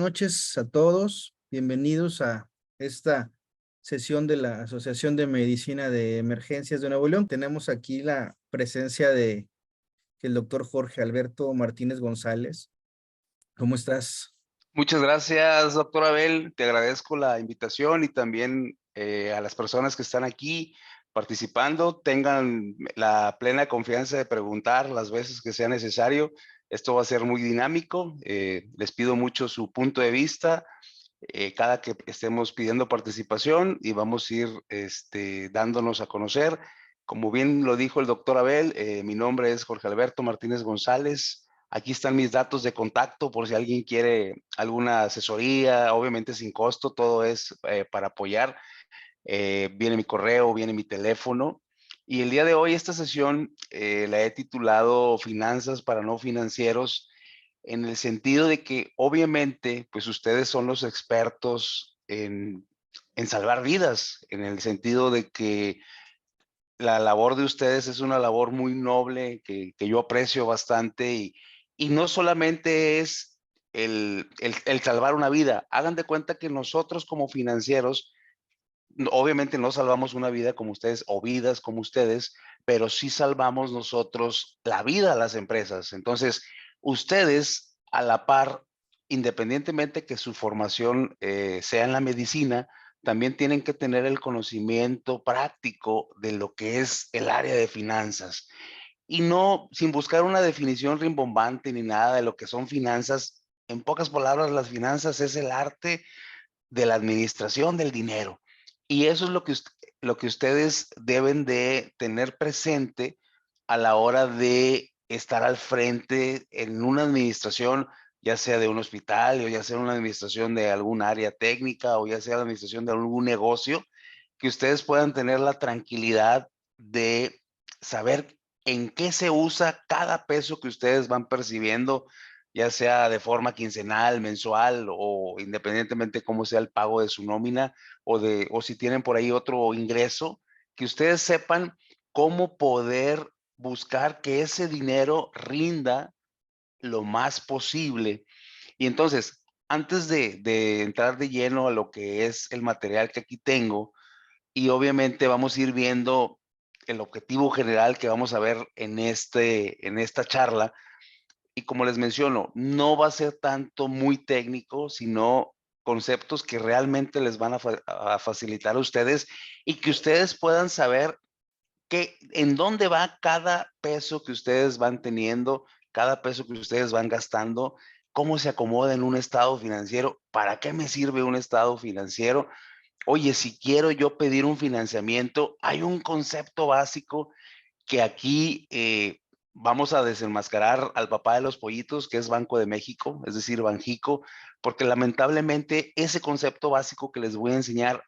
noches a todos. Bienvenidos a esta sesión de la Asociación de Medicina de Emergencias de Nuevo León. Tenemos aquí la presencia de el doctor Jorge Alberto Martínez González. ¿Cómo estás? Muchas gracias, doctor Abel. Te agradezco la invitación y también a las personas que están aquí participando. Tengan la plena confianza de preguntar las veces que sea necesario. Esto va a ser muy dinámico. Les pido mucho su punto de vista cada que estemos pidiendo participación y vamos a ir dándonos a conocer. Como bien lo dijo el doctor Abel, mi nombre es Jorge Alberto Martínez González. Aquí están mis datos de contacto por si alguien quiere alguna asesoría, obviamente sin costo, todo es para apoyar. Viene mi correo, viene mi teléfono. Y el día de hoy esta sesión la he titulado Finanzas para no financieros, en el sentido de que obviamente pues ustedes son los expertos en salvar vidas, en el sentido de que la labor de ustedes es una labor muy noble que yo aprecio bastante y no solamente es el salvar una vida. Hagan de cuenta que nosotros como financieros, obviamente no salvamos una vida como ustedes o vidas como ustedes, pero sí salvamos nosotros la vida a las empresas. Entonces, ustedes a la par, independientemente que su formación sea en la medicina, también tienen que tener el conocimiento práctico de lo que es el área de finanzas. Y no, sin buscar una definición rimbombante ni nada de lo que son finanzas, en pocas palabras, las finanzas es el arte de la administración del dinero. Y eso es lo que ustedes deben de tener presente a la hora de estar al frente en una administración, ya sea de un hospital o ya sea una administración de algún área técnica o ya sea la administración de algún negocio, que ustedes puedan tener la tranquilidad de saber en qué se usa cada peso que ustedes van percibiendo, ya sea de forma quincenal, mensual o independientemente cómo sea el pago de su nómina o si tienen por ahí otro ingreso, que ustedes sepan cómo poder buscar que ese dinero rinda lo más posible. Y entonces, antes de entrar de lleno a lo que es el material que aquí tengo, y obviamente vamos a ir viendo el objetivo general que vamos a ver en esta charla, y como les menciono, no va a ser tanto muy técnico, sino conceptos que realmente les van a facilitar a ustedes y que ustedes puedan saber en dónde va cada peso que ustedes van teniendo, cada peso que ustedes van gastando, cómo se acomoda en un estado financiero, para qué me sirve un estado financiero. Oye, si quiero yo pedir un financiamiento, hay un concepto básico que aquí vamos a desenmascarar al papá de los pollitos, que es Banco de México, es decir, Banjico, porque lamentablemente ese concepto básico que les voy a enseñar,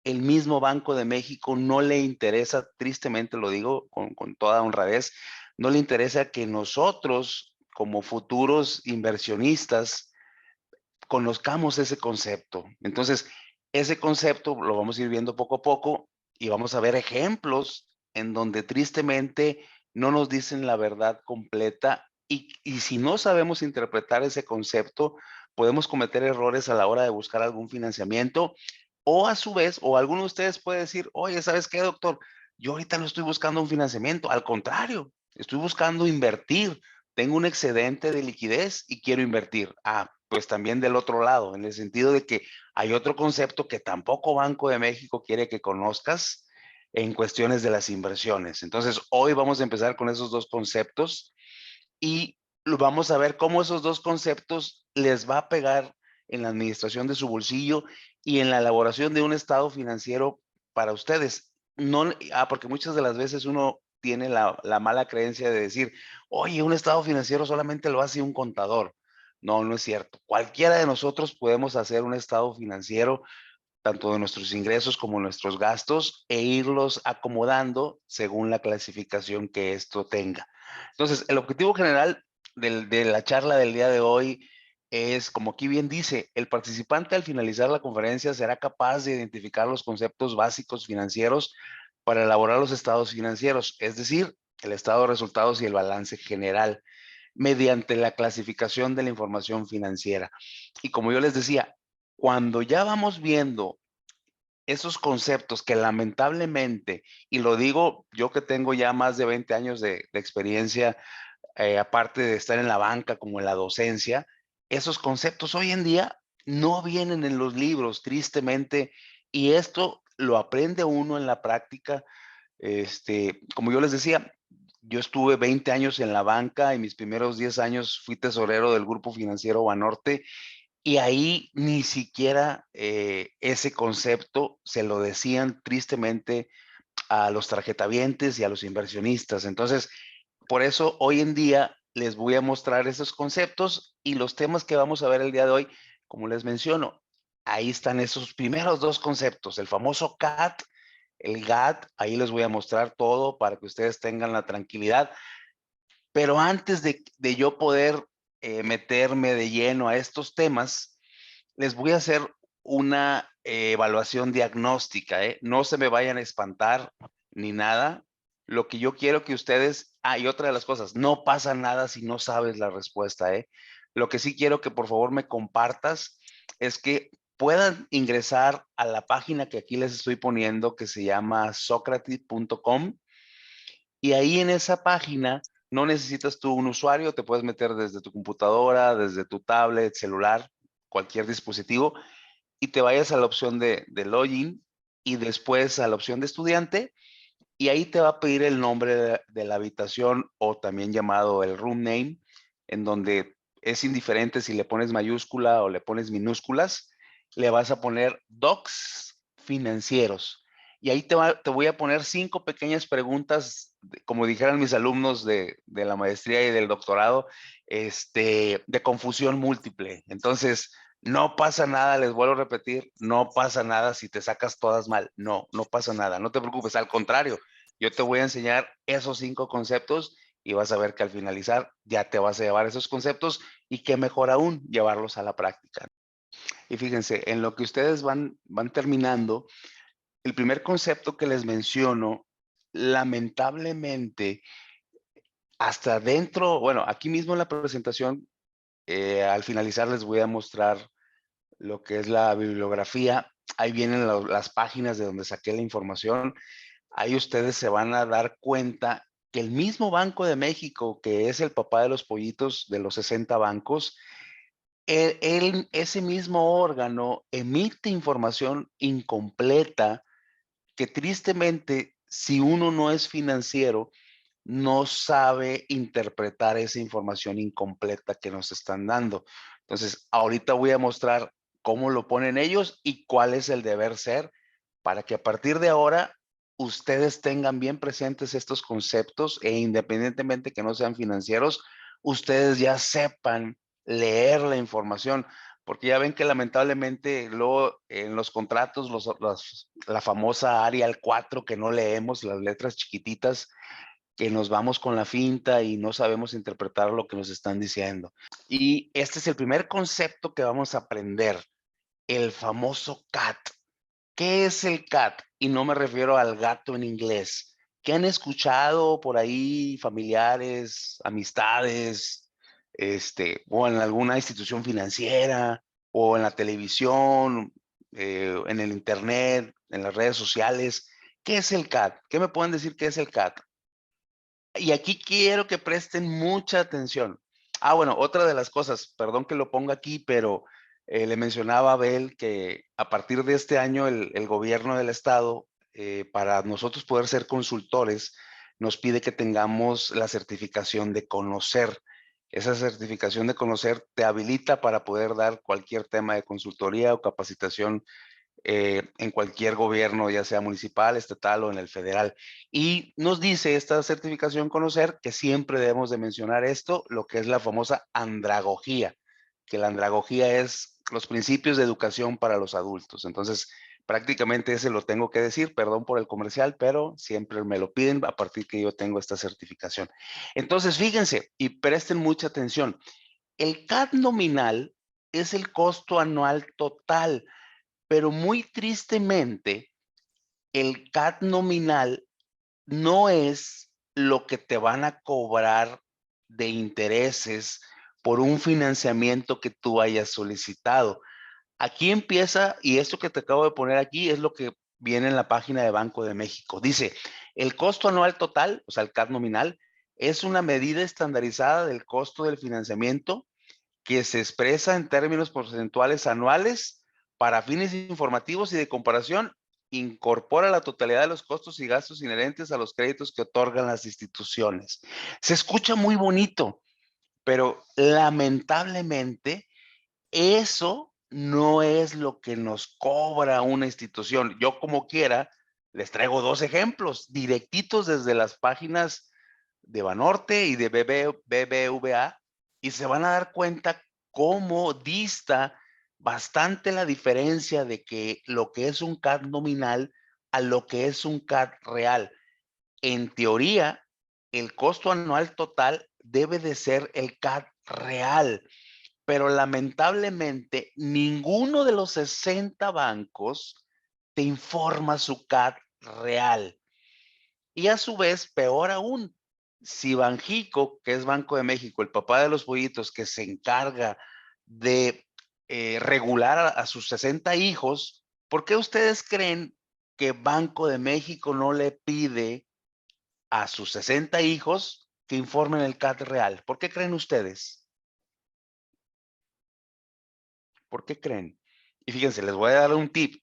el mismo Banco de México no le interesa, tristemente lo digo con toda honradez, no le interesa que nosotros, como futuros inversionistas, conozcamos ese concepto. Entonces, ese concepto lo vamos a ir viendo poco a poco y vamos a ver ejemplos en donde tristemente no nos dicen la verdad completa y si no sabemos interpretar ese concepto, podemos cometer errores a la hora de buscar algún financiamiento o a su vez, o alguno de ustedes puede decir, oye, ¿sabes qué, doctor? Yo ahorita no estoy buscando un financiamiento, al contrario, estoy buscando invertir. Tengo un excedente de liquidez y quiero invertir. Ah, pues también del otro lado, en el sentido de que hay otro concepto que tampoco Banco de México quiere que conozcas en cuestiones de las inversiones. Entonces, hoy vamos a empezar con esos dos conceptos y vamos a ver cómo esos dos conceptos les va a pegar en la administración de su bolsillo y en la elaboración de un estado financiero para ustedes. No, porque muchas de las veces uno tiene la mala creencia de decir, oye, un estado financiero solamente lo hace un contador. No, no es cierto. Cualquiera de nosotros podemos hacer un estado financiero, tanto de nuestros ingresos como nuestros gastos, e irlos acomodando según la clasificación que esto tenga. Entonces, el objetivo general de la charla del día de hoy es, como aquí bien dice, el participante al finalizar la conferencia será capaz de identificar los conceptos básicos financieros para elaborar los estados financieros, es decir, el estado de resultados y el balance general. mediante la clasificación de la información financiera. Y como yo les decía, cuando ya vamos viendo esos conceptos que lamentablemente, y lo digo yo que tengo ya más de 20 años de experiencia, aparte de estar en la banca como en la docencia, esos conceptos hoy en día no vienen en los libros, tristemente, y esto lo aprende uno en la práctica. Como yo les decía, yo estuve 20 años en la banca y mis primeros 10 años fui tesorero del Grupo Financiero Banorte y ahí ni siquiera ese concepto se lo decían tristemente a los tarjetavientes y a los inversionistas. Entonces, por eso hoy en día les voy a mostrar esos conceptos y los temas que vamos a ver el día de hoy, como les menciono, ahí están esos primeros dos conceptos, el famoso CAT, el GAT, ahí les voy a mostrar todo para que ustedes tengan la tranquilidad. Pero antes de yo poder meterme de lleno a estos temas, les voy a hacer una evaluación diagnóstica, ¿eh? No se me vayan a espantar ni nada. Lo que yo quiero que ustedes, y otra de las cosas, no pasa nada si no sabes la respuesta, ¿eh? Lo que sí quiero que por favor me compartas es que puedan ingresar a la página que aquí les estoy poniendo, que se llama socrates.com, y ahí en esa página no necesitas tú un usuario, te puedes meter desde tu computadora, desde tu tablet, celular, cualquier dispositivo, y te vayas a la opción de login y después a la opción de estudiante, y ahí te va a pedir el nombre de la habitación o también llamado el room name, en donde es indiferente si le pones mayúscula o le pones minúsculas, le vas a poner docs financieros. Y ahí te voy a poner 5 pequeñas preguntas, como dijeran mis alumnos de la maestría y del doctorado, de confusión múltiple. Entonces, no pasa nada, les vuelvo a repetir, no pasa nada si te sacas todas mal. No, no pasa nada, no te preocupes, al contrario, yo te voy a enseñar esos 5 conceptos y vas a ver que al finalizar ya te vas a llevar esos conceptos y qué mejor aún, llevarlos a la práctica. Y fíjense, en lo que ustedes van terminando, el primer concepto que les menciono, lamentablemente, hasta dentro, bueno, aquí mismo en la presentación, al finalizar les voy a mostrar lo que es la bibliografía. Ahí vienen las páginas de donde saqué la información. Ahí ustedes se van a dar cuenta que el mismo Banco de México, que es el papá de los pollitos de los 60 bancos, ese mismo órgano emite información incompleta que tristemente, si uno no es financiero, no sabe interpretar esa información incompleta que nos están dando. Entonces, ahorita voy a mostrar cómo lo ponen ellos y cuál es el deber ser para que a partir de ahora ustedes tengan bien presentes estos conceptos e independientemente que no sean financieros, ustedes ya sepan leer la información, porque ya ven que lamentablemente luego en los contratos, la famosa Arial 4 que no leemos, las letras chiquititas, que nos vamos con la finta y no sabemos interpretar lo que nos están diciendo. Y este es el primer concepto que vamos a aprender, el famoso CAT. ¿Qué es el CAT? Y no me refiero al gato en inglés. ¿Qué han escuchado por ahí familiares, amistades, o en alguna institución financiera, o en la televisión, en el internet, en las redes sociales? ¿Qué es el CAT? ¿Qué me pueden decir qué es el CAT? Y aquí quiero que presten mucha atención. Bueno, otra de las cosas, perdón que lo ponga aquí, pero le mencionaba a Abel que a partir de este año el gobierno del estado, para nosotros poder ser consultores, nos pide que tengamos la certificación de conocer. Esa certificación de conocer te habilita para poder dar cualquier tema de consultoría o capacitación en cualquier gobierno, ya sea municipal, estatal o en el federal. Y nos dice esta certificación conocer que siempre debemos de mencionar esto, lo que es la famosa andragogía, que la andragogía es los principios de educación para los adultos. Entonces, prácticamente ese lo tengo que decir, perdón por el comercial, pero siempre me lo piden a partir que yo tengo esta certificación. Entonces, fíjense y presten mucha atención. El CAD nominal es el costo anual total, pero muy tristemente, el CAT nominal no es lo que te van a cobrar de intereses por un financiamiento que tú hayas solicitado. Aquí empieza, y esto que te acabo de poner aquí es lo que viene en la página de Banco de México. Dice, el costo anual total, o sea, el CAD nominal, es una medida estandarizada del costo del financiamiento que se expresa en términos porcentuales anuales para fines informativos y de comparación. Incorpora la totalidad de los costos y gastos inherentes a los créditos que otorgan las instituciones. Se escucha muy bonito, pero lamentablemente eso no es lo que nos cobra una institución. Yo como quiera, les traigo 2 ejemplos directitos desde las páginas de Banorte y de BBVA, y se van a dar cuenta cómo dista bastante la diferencia de que lo que es un CAD nominal a lo que es un CAD real. En teoría, el costo anual total debe de ser el CAD real, pero lamentablemente ninguno de los 60 bancos te informa su CAD real. Y a su vez, peor aún, si Banjico, que es Banco de México, el papá de los pollitos, que se encarga de regular a sus 60 hijos, ¿por qué ustedes creen que Banco de México no le pide a sus 60 hijos que informen el CAD real? ¿Por qué creen ustedes? ¿Por qué creen? Y fíjense, les voy a dar un tip.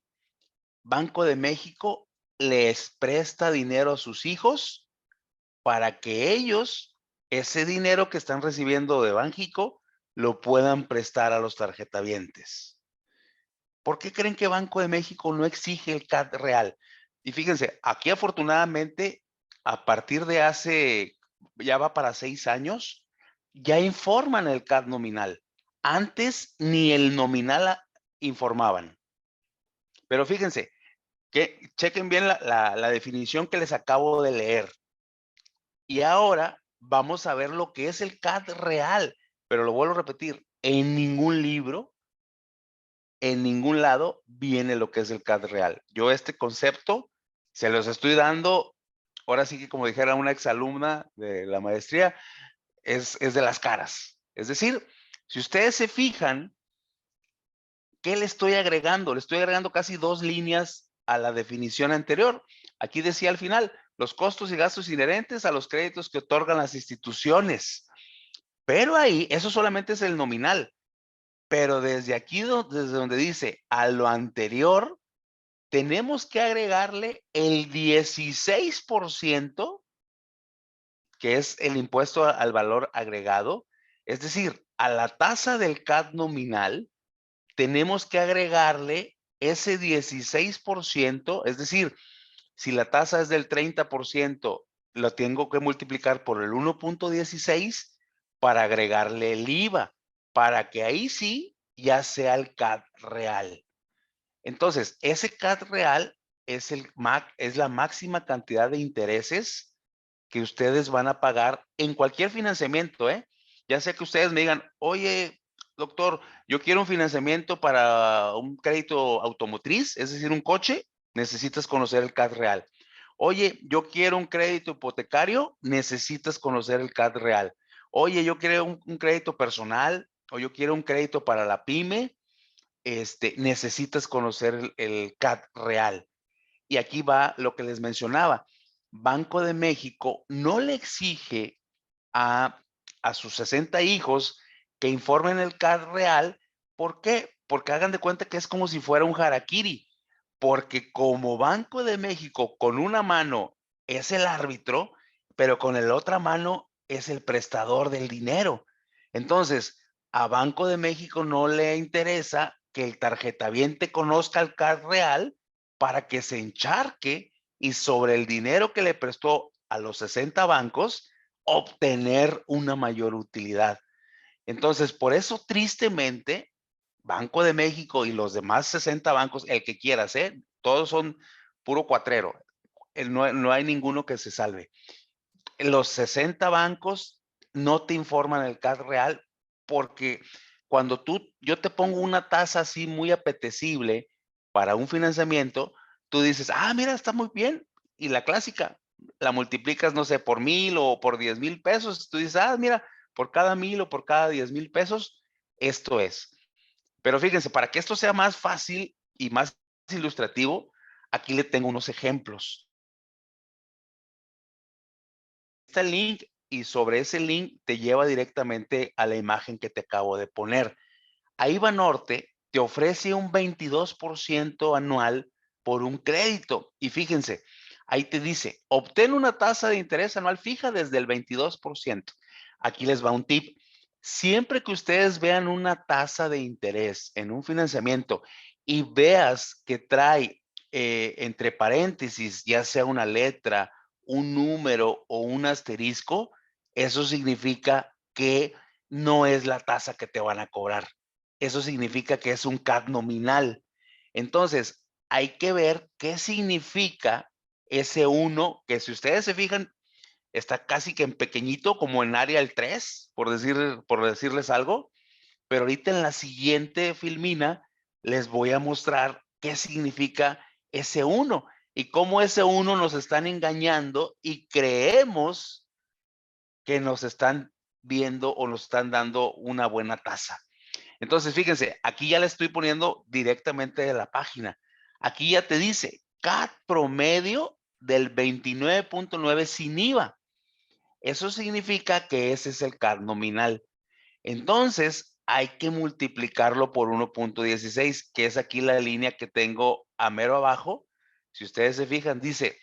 Banco de México les presta dinero a sus hijos para que ellos, ese dinero que están recibiendo de Banjico, lo puedan prestar a los tarjetavientes. ¿Por qué creen que Banco de México no exige el CAD real? Y fíjense, aquí afortunadamente, a partir de hace, ya va para 6 años, ya informan el CAD nominal. Antes ni el nominal informaban. Pero fíjense, que chequen bien la definición que les acabo de leer. Y ahora vamos a ver lo que es el CAD real, pero lo vuelvo a repetir, en ningún libro, en ningún lado viene lo que es el CAD real. Yo este concepto se los estoy dando, ahora sí que como dijera una exalumna de la maestría, es de las caras. Es decir, si ustedes se fijan, ¿qué le estoy agregando? Le estoy agregando casi 2 líneas a la definición anterior. Aquí decía al final, los costos y gastos inherentes a los créditos que otorgan las instituciones. Pero ahí, eso solamente es el nominal. Pero desde aquí, desde donde dice a lo anterior, tenemos que agregarle el 16%, que es el impuesto al valor agregado. Es decir, a la tasa del CAD nominal, tenemos que agregarle ese 16%, es decir, si la tasa es del 30%, lo tengo que multiplicar por el 1.16 para agregarle el IVA, para que ahí sí ya sea el CAD real. Entonces, ese CAD real es, es la máxima cantidad de intereses que ustedes van a pagar en cualquier financiamiento, ¿eh? Ya sea que ustedes me digan, oye, doctor, yo quiero un financiamiento para un crédito automotriz, es decir, un coche, necesitas conocer el CAD real. Oye, yo quiero un crédito hipotecario, necesitas conocer el CAD real. Oye, yo quiero un crédito personal o yo quiero un crédito para la pyme, necesitas conocer el CAD real. Y aquí va lo que les mencionaba. Banco de México no le exige a, a sus 60 hijos que informen el CAD real. ¿Por qué? Porque hagan de cuenta que es como si fuera un harakiri. Porque como Banco de México con una mano es el árbitro, pero con la otra mano es el prestador del dinero. Entonces, a Banco de México no le interesa que el tarjetaviente conozca el CAD real para que se encharque y sobre el dinero que le prestó a los 60 bancos, obtener una mayor utilidad. Entonces, por eso tristemente, Banco de México y los demás 60 bancos, el que quieras, todos son puro cuatrero. No hay ninguno que se salve. Los 60 bancos no te informan el CAD real porque cuando yo te pongo una tasa así muy apetecible para un financiamiento, tú dices, ah, mira, está muy bien. Y la clásica, la multiplicas, no sé, por 1,000 o por 10,000 pesos. Tú dices, ah, mira, por cada 1,000 o por cada 10,000 pesos, esto es. Pero fíjense, para que esto sea más fácil y más ilustrativo, aquí le tengo unos ejemplos. Está el link y sobre ese link te lleva directamente a la imagen que te acabo de poner. Ahí Banorte te ofrece un 22% anual por un crédito. Y fíjense, ahí te dice, obtén una tasa de interés anual fija desde el 22%. Aquí les va un tip. Siempre que ustedes vean una tasa de interés en un financiamiento y veas que trae entre paréntesis, ya sea una letra, un número o un asterisco, eso significa que no es la tasa que te van a cobrar. Eso significa que es un CAD nominal. Entonces, hay que ver qué significa ese 1, que si ustedes se fijan, está casi que en pequeñito, como en área el 3, por decirles algo, pero ahorita en la siguiente filmina les voy a mostrar qué significa ese 1 y cómo ese 1 nos están engañando y creemos que nos están viendo o nos están dando una buena tasa. Entonces, fíjense, aquí ya le estoy poniendo directamente de la página. Aquí ya te dice CAT promedio del 29.9 sin IVA. Eso significa que ese es el CAT nominal. Entonces, hay que multiplicarlo por 1.16, que es aquí la línea que tengo a mero abajo. Si ustedes se fijan, dice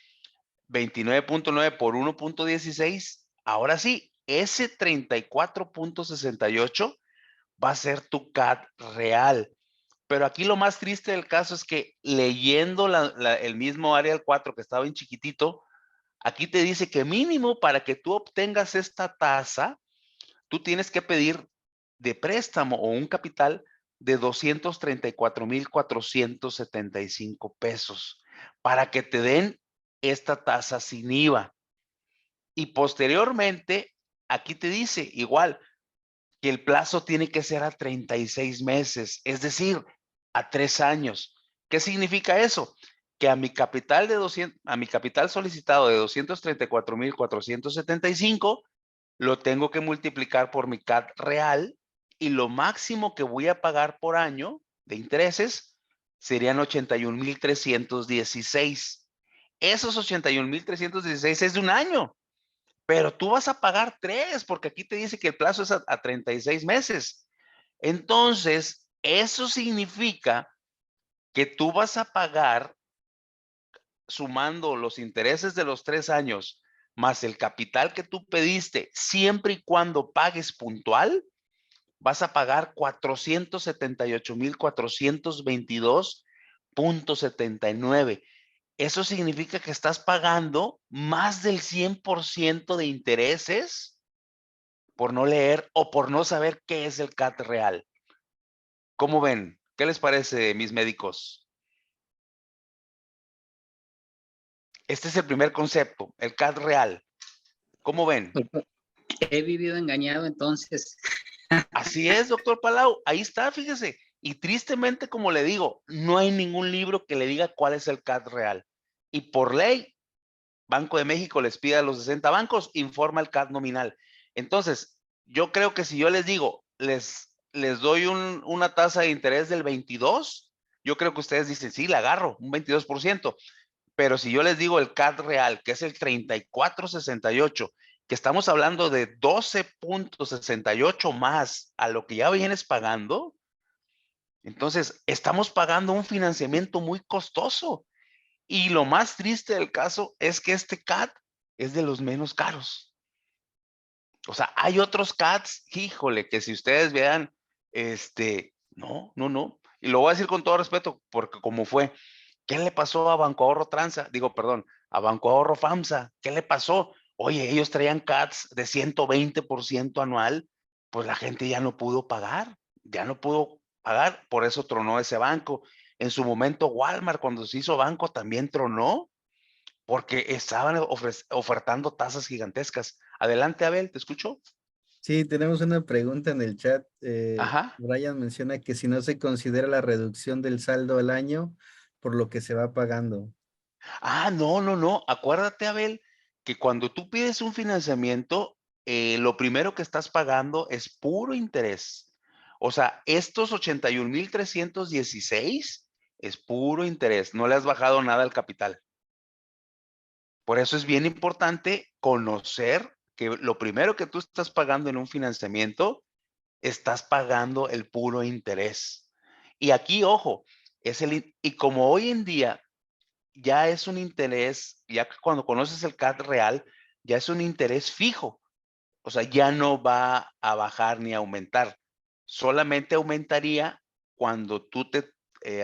29.9 por 1.16. Ahora sí, ese 34.68 va a ser tu CAT real. Pero aquí lo más triste del caso es que leyendo el mismo área 4 que estaba en chiquitito, aquí te dice que mínimo para que tú obtengas esta tasa, tú tienes que pedir de préstamo o un capital de 234,475 pesos para que te den esta tasa sin IVA. Y posteriormente, aquí te dice igual, que el plazo tiene que ser a 36 meses, es decir, a 3 años. ¿Qué significa eso? Que a mi capital solicitado de 234,475 lo tengo que multiplicar por mi CAT real y lo máximo que voy a pagar por año de intereses serían 81,316. Esos 81,316 es de un año. Pero tú vas a pagar 3, porque aquí te dice que el plazo es a 36 meses. Entonces, eso significa que tú vas a pagar, sumando los intereses de los 3 años, más el capital que tú pediste, siempre y cuando pagues puntual, vas a pagar 478,422.79. Eso significa que estás pagando más del 100% de intereses por no leer o por no saber qué es el CAT real. ¿Cómo ven? ¿Qué les parece, mis médicos? Este es el primer concepto, el CAT real. ¿Cómo ven? He vivido engañado entonces. Así es, doctor Palau. Ahí está, fíjese. Y tristemente, como le digo, no hay ningún libro que le diga cuál es el CAT real. Y por ley, Banco de México les pide a los 60 bancos, informa el CAT nominal. Entonces, yo creo que si yo les digo, les doy una tasa de interés del 22, yo creo que ustedes dicen, sí, la agarro, un 22%. Pero si yo les digo el CAT real, que es el 34.68, que estamos hablando de 12.68 más a lo que ya vienes pagando, entonces estamos pagando un financiamiento muy costoso. Y lo más triste del caso es que este CAT es de los menos caros. O sea, hay otros CATs, híjole, que si ustedes vean, no, no, no. Y lo voy a decir con todo respeto, porque como fue, ¿qué le pasó a Banco Ahorro Transa? Digo, perdón, a Banco Ahorro FAMSA, ¿qué le pasó? Oye, ellos traían CATs de 120% anual, pues la gente ya no pudo pagar, por eso tronó ese banco. En su momento Walmart, cuando se hizo banco, también tronó, porque estaban ofertando tasas gigantescas. Adelante, Abel, ¿te escucho? Sí, tenemos una pregunta en el chat. Ajá. Brian menciona que si no se considera la reducción del saldo al año por lo que se va pagando. Ah, no, no, no. Acuérdate, Abel, que cuando tú pides un financiamiento, lo primero que estás pagando es puro interés. O sea, estos 81,316 es puro interés. No le has bajado nada al capital. Por eso es bien importante conocer que lo primero que tú estás pagando en un financiamiento, estás pagando el puro interés. Y aquí, ojo, y como hoy en día ya es un interés, ya que cuando conoces el CAT real, ya es un interés fijo. O sea, ya no va a bajar ni a aumentar. Solamente aumentaría cuando tú te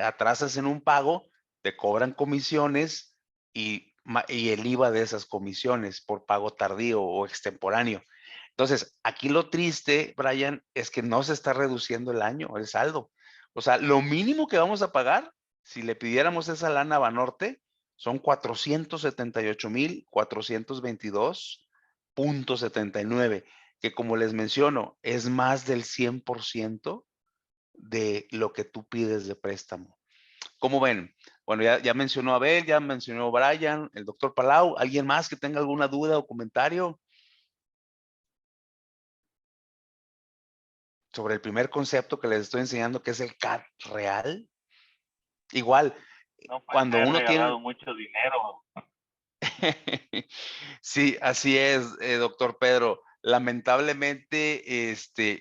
atrasas en un pago, te cobran comisiones y el IVA de esas comisiones por pago tardío o extemporáneo. Entonces, aquí lo triste, Brian, es que no se está reduciendo el año, el saldo. O sea, lo mínimo que vamos a pagar, si le pidiéramos esa lana a Banorte, son 478,422.79, que como les menciono, es más del 100% de lo que tú pides de préstamo. ¿Cómo ven? Bueno, ya mencionó Abel, ya mencionó Brian, el doctor Palau. ¿Alguien más que tenga alguna duda o comentario sobre el primer concepto que les estoy enseñando, que es el CAT real? Igual, No, pues me cuando has uno tiene... regalado mucho dinero. Sí, así es, doctor Pedro. Lamentablemente,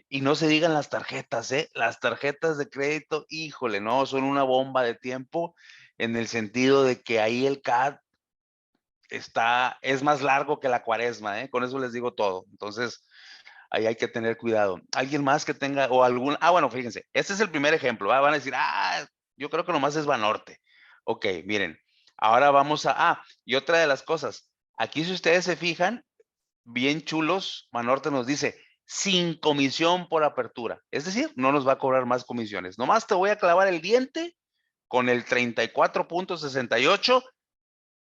y no se digan las tarjetas, ¿eh? Las tarjetas de crédito, híjole, no, son una bomba de tiempo en el sentido de que ahí el CAD es más largo que la cuaresma, ¿eh? Con eso les digo todo. Entonces, ahí hay que tener cuidado. ¿Alguien más que tenga o algún? Bueno, fíjense, este es el primer ejemplo, ¿va? Van a decir, yo creo que nomás es Banorte. Ok, miren, ahora vamos y otra de las cosas, aquí si ustedes se fijan, bien chulos, Banorte nos dice, sin comisión por apertura. Es decir, no nos va a cobrar más comisiones. Nomás te voy a clavar el diente con el 34.68,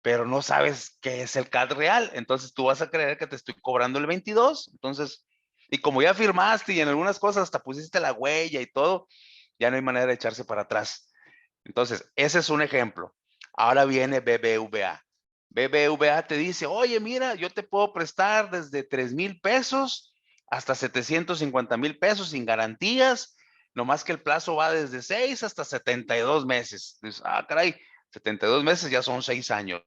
pero no sabes qué es el CAD real. Entonces tú vas a creer que te estoy cobrando el 22. Entonces, y como ya firmaste y en algunas cosas hasta pusiste la huella y todo, ya no hay manera de echarse para atrás. Entonces, ese es un ejemplo. Ahora viene BBVA. BBVA te dice, oye, mira, yo te puedo prestar desde 3,000 pesos hasta 750,000 pesos sin garantías, nomás que el plazo va desde 6 hasta 72 meses. Dices, caray, 72 meses ya son 6 años.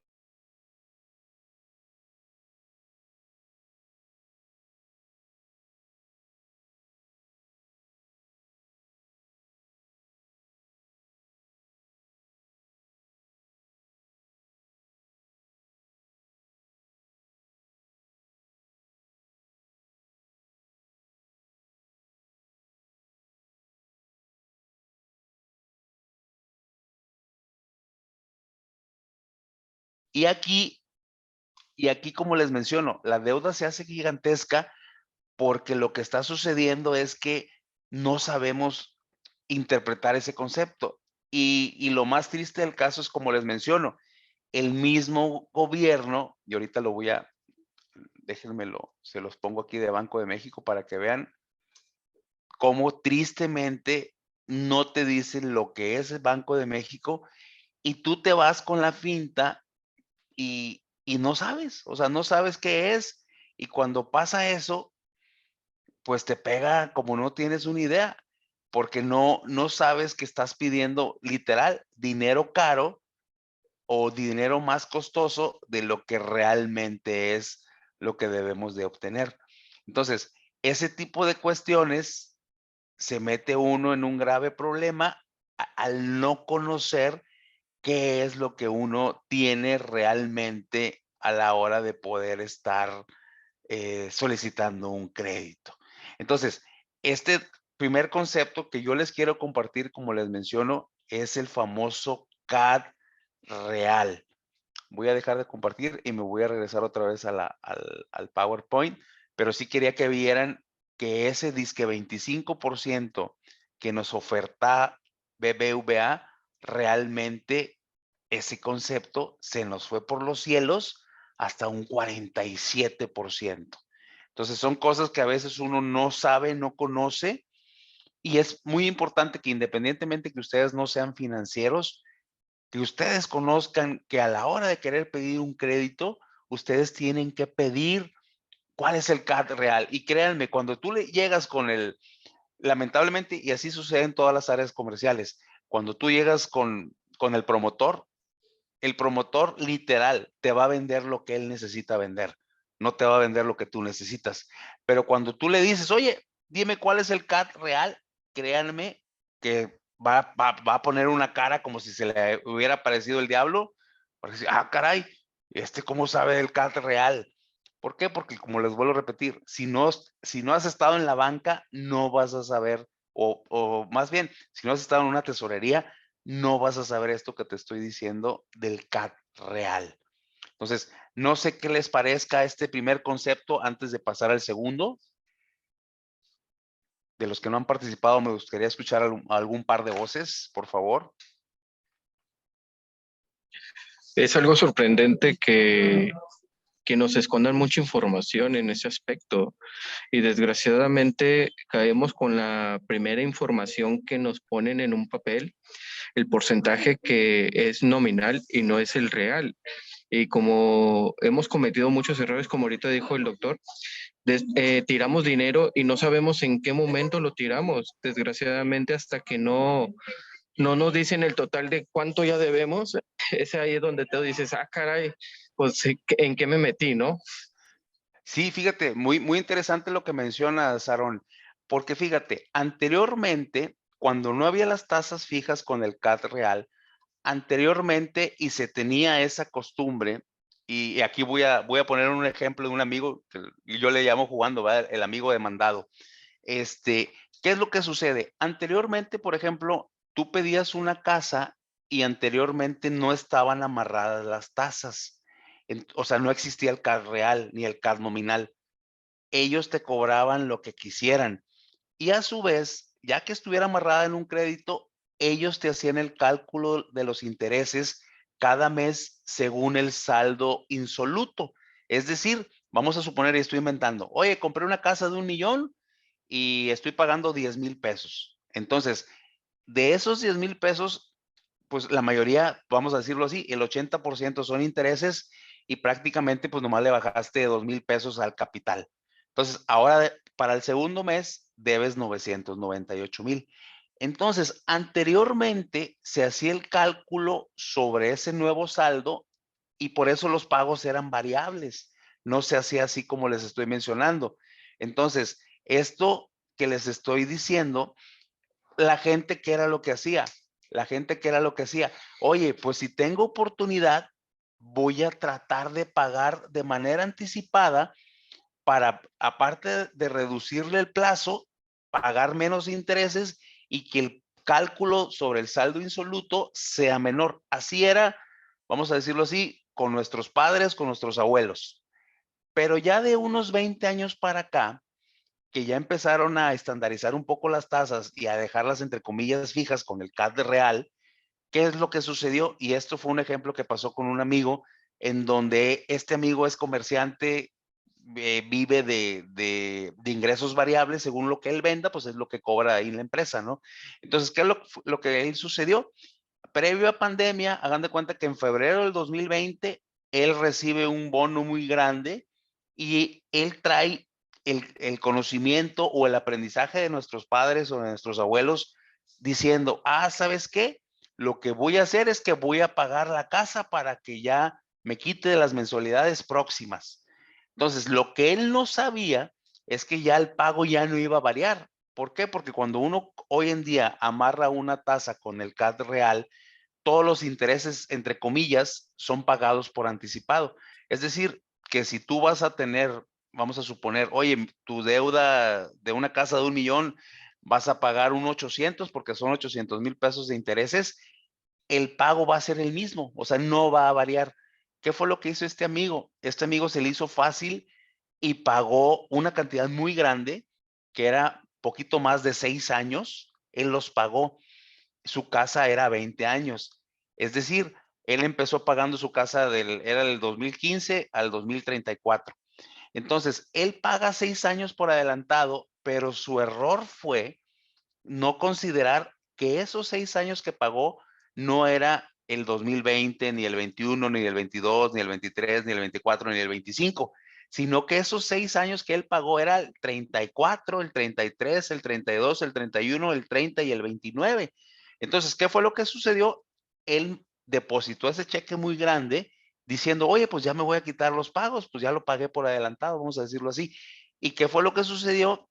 Y aquí, como les menciono, la deuda se hace gigantesca porque lo que está sucediendo es que no sabemos interpretar ese concepto. Y lo más triste del caso es, como les menciono, el mismo gobierno, y ahorita déjenmelo, se los pongo aquí de Banco de México para que vean cómo tristemente no te dicen lo que es el Banco de México y tú te vas con la finta y no sabes, o sea, no sabes qué es. Y cuando pasa eso, pues te pega como no tienes una idea, porque no sabes que estás pidiendo literal dinero caro o dinero más costoso de lo que realmente es lo que debemos de obtener. Entonces, ese tipo de cuestiones se mete uno en un grave problema al no conocer qué es lo que uno tiene realmente a la hora de poder estar solicitando un crédito. Entonces, este primer concepto que yo les quiero compartir, como les menciono, es el famoso CAD real. Voy a dejar de compartir y me voy a regresar otra vez al PowerPoint, pero sí quería que vieran que ese disque 25% que nos oferta BBVA, realmente ese concepto se nos fue por los cielos hasta un 47%. Entonces son cosas que a veces uno no sabe, no conoce, y es muy importante que independientemente que ustedes no sean financieros, que ustedes conozcan que a la hora de querer pedir un crédito, ustedes tienen que pedir ¿cuál es el CAT real? Y créanme, cuando tú le llegas con lamentablemente, y así sucede en todas las áreas comerciales, cuando tú llegas con el promotor literal te va a vender lo que él necesita vender, no te va a vender lo que tú necesitas. Pero cuando tú le dices, oye, dime cuál es el CAT real, créanme que va a poner una cara como si se le hubiera aparecido el diablo, para decir, ah, caray, ¿cómo sabe el CAT real? ¿Por qué? Porque como les vuelvo a repetir, si no has estado en la banca, no vas a saber, o más bien, si no has estado en una tesorería, no vas a saber esto que te estoy diciendo del CAT real. Entonces, no sé qué les parezca este primer concepto antes de pasar al segundo. De los que no han participado, me gustaría escuchar algún par de voces, por favor. Es algo sorprendente que nos escondan mucha información en ese aspecto y desgraciadamente caemos con la primera información que nos ponen en un papel, el porcentaje que es nominal y no es el real. Y como hemos cometido muchos errores, como ahorita dijo el doctor, tiramos dinero y no sabemos en qué momento lo tiramos, desgraciadamente hasta que no nos dicen el total de cuánto ya debemos, es ahí donde te dices, ah, caray, pues ¿en qué me metí, no? Sí, fíjate, muy, muy interesante lo que mencionas, Aaron, porque fíjate, anteriormente, cuando no había las tasas fijas con el CAT real, anteriormente y se tenía esa costumbre, y aquí voy a poner un ejemplo de un amigo, que yo le llamo jugando, ¿verdad? El amigo demandado. ¿Qué es lo que sucede? Anteriormente, por ejemplo, tú pedías una casa y anteriormente no estaban amarradas las tasas. O sea, no existía el CAD real ni el CAD nominal. Ellos te cobraban lo que quisieran. Y a su vez, ya que estuviera amarrada en un crédito, ellos te hacían el cálculo de los intereses cada mes según el saldo insoluto. Es decir, vamos a suponer, y estoy inventando, oye, compré una casa de 1,000,000 y estoy pagando 10,000 pesos. Entonces, de esos 10,000 pesos, pues la mayoría, vamos a decirlo así, el 80% son intereses y prácticamente pues nomás le bajaste 2,000 pesos al capital. Entonces, ahora para el segundo mes debes 998,000. Entonces, anteriormente se hacía el cálculo sobre ese nuevo saldo y por eso los pagos eran variables. No se hacía así como les estoy mencionando. Entonces, esto que les estoy diciendo, la gente que era lo que hacía, oye, pues si tengo oportunidad, voy a tratar de pagar de manera anticipada para, aparte de reducirle el plazo, pagar menos intereses y que el cálculo sobre el saldo insoluto sea menor. Así era, vamos a decirlo así, con nuestros padres, con nuestros abuelos. Pero ya de unos 20 años para acá, que ya empezaron a estandarizar un poco las tasas y a dejarlas entre comillas fijas con el CAD real, ¿qué es lo que sucedió? Y esto fue un ejemplo que pasó con un amigo en donde este amigo es comerciante, vive de ingresos variables, según lo que él venda, pues es lo que cobra ahí la empresa, ¿no? Entonces, ¿qué es lo que ahí sucedió? Previo a pandemia, hagan de cuenta que en febrero del 2020, él recibe un bono muy grande y él trae el conocimiento o el aprendizaje de nuestros padres o de nuestros abuelos diciendo, ah, ¿sabes qué? Lo que voy a hacer es que voy a pagar la casa para que ya me quite de las mensualidades próximas. Entonces, lo que él no sabía es que ya el pago ya no iba a variar. ¿Por qué? Porque cuando uno hoy en día amarra una tasa con el CAD real, todos los intereses, entre comillas, son pagados por anticipado. Es decir, que si tú vas a tener, vamos a suponer, oye, tu deuda de una casa de 1,000,000, vas a pagar un 800 porque son 800,000 pesos de intereses, el pago va a ser el mismo, o sea, no va a variar. ¿Qué fue lo que hizo este amigo? Este amigo se le hizo fácil y pagó una cantidad muy grande, que era poquito más de 6 años, él los pagó. Su casa era 20 años. Es decir, él empezó pagando su casa era del 2015 al 2034. Entonces, él paga 6 años por adelantado, pero su error fue no considerar que esos 6 años que pagó no era el 2020, ni el 21, ni el 22, ni el 23, ni el 24, ni el 25, sino que esos 6 años que él pagó era el 34, el 33, el 32, el 31, el 30 y el 29. Entonces, ¿qué fue lo que sucedió? Él depositó ese cheque muy grande diciendo, oye, pues ya me voy a quitar los pagos, pues ya lo pagué por adelantado, vamos a decirlo así. ¿Y qué fue lo que sucedió?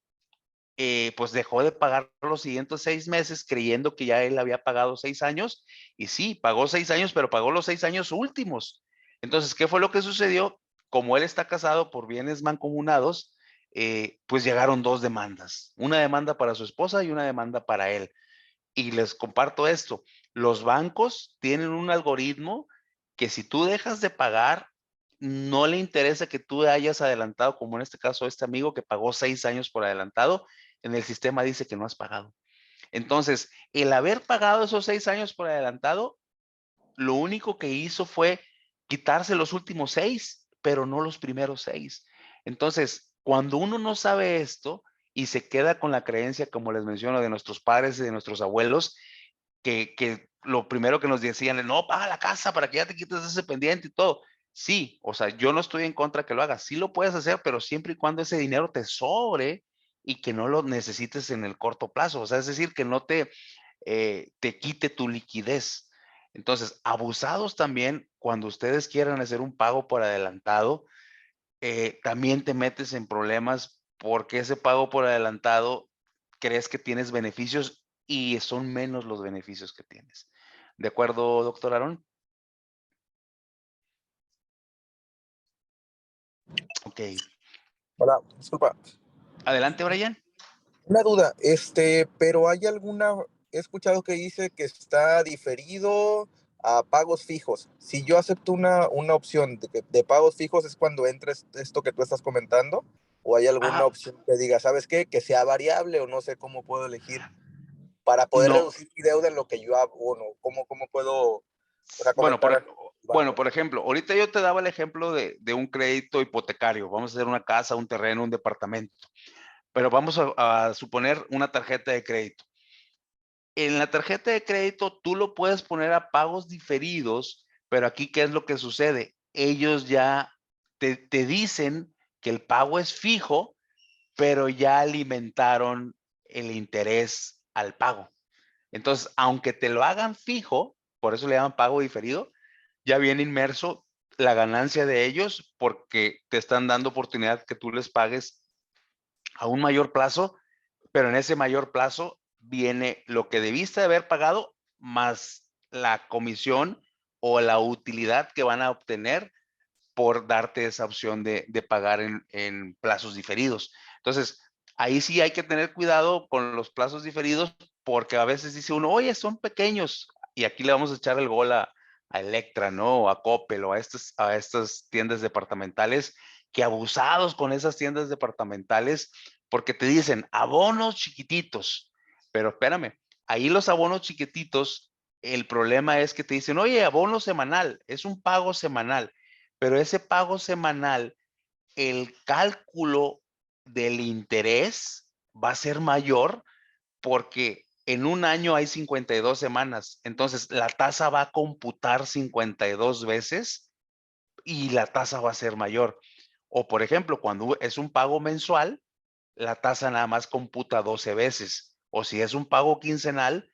Pues dejó de pagar los siguientes 6 meses creyendo que ya él había pagado 6 años y sí, pagó 6 años, pero pagó los 6 años últimos. Entonces, ¿qué fue lo que sucedió? Como él está casado por bienes mancomunados, pues llegaron 2 demandas, una demanda para su esposa y una demanda para él. Y les comparto esto, los bancos tienen un algoritmo que si tú dejas de pagar, no le interesa que tú hayas adelantado, como en este caso este amigo que pagó 6 años por adelantado, en el sistema dice que no has pagado. Entonces, el haber pagado esos 6 años por adelantado, lo único que hizo fue quitarse los últimos 6, pero no los primeros 6. Entonces, cuando uno no sabe esto y se queda con la creencia, como les menciono, de nuestros padres y de nuestros abuelos, que lo primero que nos decían es, no, paga la casa para que ya te quites ese pendiente y todo. Sí, o sea, yo no estoy en contra que lo hagas. Sí lo puedes hacer, pero siempre y cuando ese dinero te sobre y que no lo necesites en el corto plazo. O sea, es decir, que no te quite tu liquidez. Entonces, abusados también, cuando ustedes quieran hacer un pago por adelantado, también te metes en problemas porque ese pago por adelantado crees que tienes beneficios y son menos los beneficios que tienes. ¿De acuerdo, doctor Aaron? Ok. Hola, disculpa. Adelante, Brian. Una duda, pero hay he escuchado que dice que está diferido a pagos fijos. Si yo acepto una opción de pagos fijos, ¿es cuando entres esto que tú estás comentando? ¿O hay alguna Ah, opción que diga, ¿sabes qué? Que sea variable o no sé cómo puedo elegir para poder no. reducir mi deuda en lo que yo abono? ¿Cómo puedo, o sea, Bueno, comentar al bueno, banco? por ejemplo, ahorita yo te daba el ejemplo de un crédito hipotecario. Vamos a hacer una casa, un terreno, un departamento. Pero vamos a suponer una tarjeta de crédito. En la tarjeta de crédito tú lo puedes poner a pagos diferidos, pero aquí, ¿qué es lo que sucede? Ellos ya te dicen que el pago es fijo, pero ya alimentaron el interés al pago. Entonces, aunque te lo hagan fijo, por eso le llaman pago diferido, ya viene inmerso la ganancia de ellos porque te están dando oportunidad que tú les pagues a un mayor plazo, pero en ese mayor plazo viene lo que debiste haber pagado más la comisión o la utilidad que van a obtener por darte esa opción de pagar en plazos diferidos. Entonces, ahí sí hay que tener cuidado con los plazos diferidos porque a veces dice uno, oye, son pequeños y aquí le vamos a echar el gol a Electra, ¿no? O a Coppel o a estas tiendas departamentales que abusados con esas tiendas departamentales porque te dicen abonos chiquititos, pero espérame, ahí los abonos chiquititos, el problema es que te dicen, oye, abono semanal, es un pago semanal, pero ese pago semanal, el cálculo del interés va a ser mayor porque en un año hay 52 semanas, entonces la tasa va a computar 52 veces y la tasa va a ser mayor. O por ejemplo, cuando es un pago mensual, la tasa nada más computa 12 veces. O si es un pago quincenal,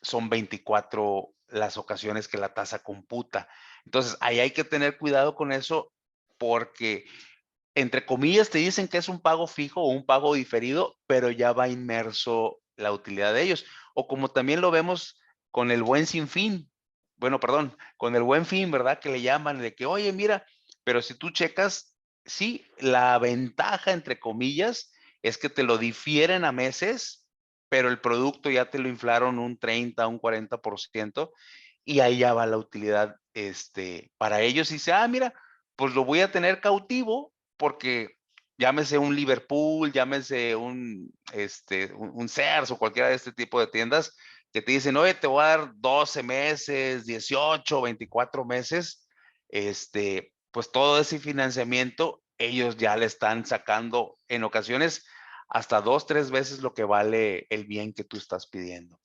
son 24 las ocasiones que la tasa computa. Entonces, ahí hay que tener cuidado con eso porque, entre comillas, te dicen que es un pago fijo o un pago diferido, pero ya va inmerso la utilidad de ellos. O como también lo vemos con el buen sin fin. Bueno, perdón, con el buen fin, ¿verdad? Que le llaman de que, oye, mira, pero si tú checas, sí, la ventaja, entre comillas, es que te lo difieren a meses, pero el producto ya te lo inflaron un 30, un 40%, y ahí ya va la utilidad para ellos. Y dice, mira, pues lo voy a tener cautivo porque llámese un Liverpool, llámese un Sears o cualquiera de este tipo de tiendas que te dicen, oye, te voy a dar 12 meses, 18, 24 meses, pues todo ese financiamiento, ellos ya le están sacando en ocasiones hasta 2, 3 veces lo que vale el bien que tú estás pidiendo.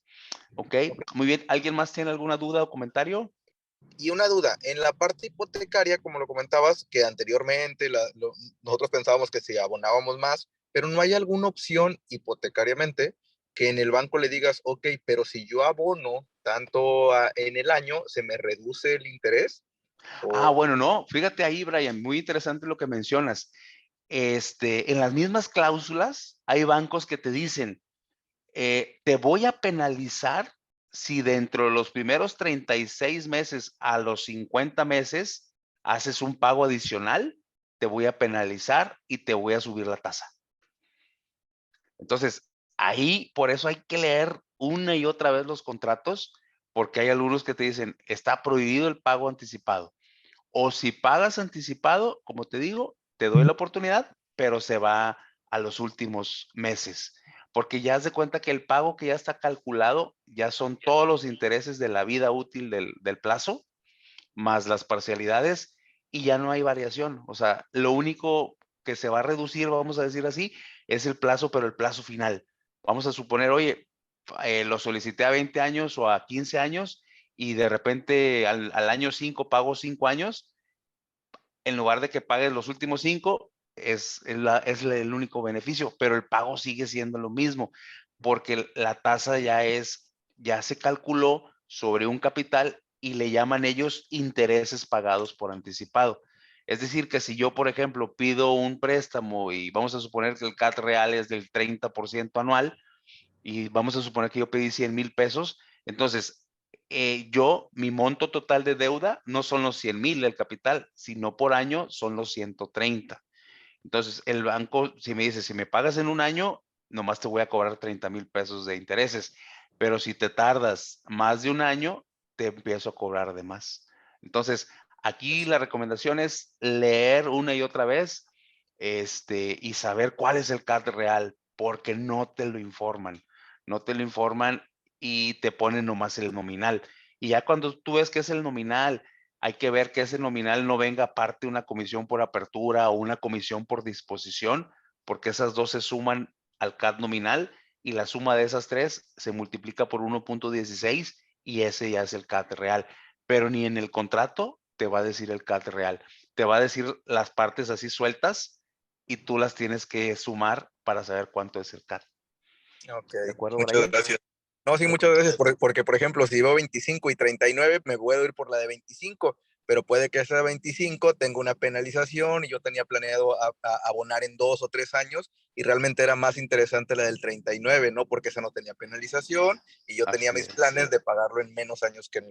¿Ok? Muy bien. ¿Alguien más tiene alguna duda o comentario? Y una duda, en la parte hipotecaria, como lo comentabas, que anteriormente nosotros pensábamos que si abonábamos más, pero no hay alguna opción hipotecariamente que en el banco le digas, ok, pero si yo abono tanto en el año, ¿se me reduce el interés? Bueno, no, fíjate ahí, Brian, muy interesante lo que mencionas. En las mismas cláusulas hay bancos que te dicen, te voy a penalizar si dentro de los primeros 36 meses a los 50 meses haces un pago adicional, te voy a penalizar y te voy a subir la tasa. Entonces, ahí por eso hay que leer una y otra vez los contratos, porque hay algunos que te dicen, está prohibido el pago anticipado. O si pagas anticipado, como te digo, te doy la oportunidad, pero se va a los últimos meses. Porque ya haz de cuenta que el pago que ya está calculado, ya son todos los intereses de la vida útil del plazo, más las parcialidades, y ya no hay variación. O sea, lo único que se va a reducir, vamos a decir así, es el plazo, pero el plazo final. Vamos a suponer, oye, lo solicité a 20 años o a 15 años y de repente al año 5 pago 5 años, en lugar de que pagues los últimos 5, es el único beneficio, pero el pago sigue siendo lo mismo, porque la tasa ya se calculó sobre un capital y le llaman ellos intereses pagados por anticipado. Es decir, que si yo, por ejemplo, pido un préstamo y vamos a suponer que el CAT real es del 30% anual y vamos a suponer que yo pedí 100,000 pesos, entonces mi monto total de deuda no son los 100,000 del capital, sino por año son los 130. Entonces, el banco, si me dice, si me pagas en un año, nomás te voy a cobrar 30,000 pesos de intereses, pero si te tardas más de un año, te empiezo a cobrar de más. Entonces, aquí la recomendación es leer una y otra vez y saber cuál es el CAT real, porque no te lo informan. No te lo informan y te ponen nomás el nominal. Y ya cuando tú ves que es el nominal, hay que ver que ese nominal no venga aparte una comisión por apertura o una comisión por disposición, porque esas dos se suman al CAT nominal y la suma de esas tres se multiplica por 1.16 y ese ya es el CAT real. Pero ni en el contrato te va a decir el CAT real. Te va a decir las partes así sueltas y tú las tienes que sumar para saber cuánto es el CAT. Ok, ¿De acuerdo, muchas Brian? gracias. No, sí, muchas gracias, porque, por ejemplo, si veo 25 y 39, me puedo ir por la de 25, pero puede que esa de 25 tenga una penalización y yo tenía planeado abonar en 2 o 3 años y realmente era más interesante la del 39, ¿no? Porque esa no tenía penalización y yo tenía Así mis es. planes de pagarlo en menos años que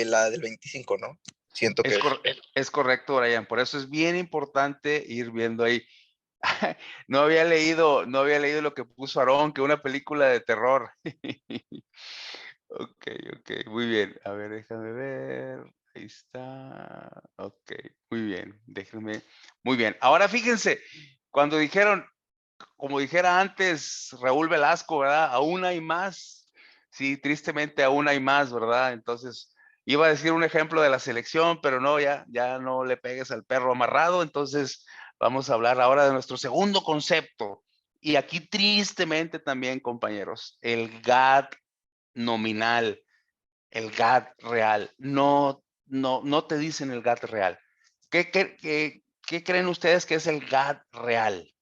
la del 25, ¿no? Siento que Es correcto, Brian. Por eso es bien importante ir viendo ahí. No había leído lo que puso Aarón, que una película de terror. Ok, muy bien. A ver, déjame ver. Ahí está. Ok, muy bien. Déjenme. Muy bien. Ahora fíjense, cuando dijeron, como dijera antes Raúl Velasco, ¿verdad? Aún hay más. Sí, tristemente aún hay más, ¿verdad? Entonces, iba a decir un ejemplo de la selección, pero no, ya no le pegues al perro amarrado. Entonces, vamos a hablar ahora de nuestro segundo concepto. Y aquí tristemente también, compañeros, el GAT nominal, el GAT real. No te dicen el GAT real. ¿Qué creen ustedes que es el GAT real?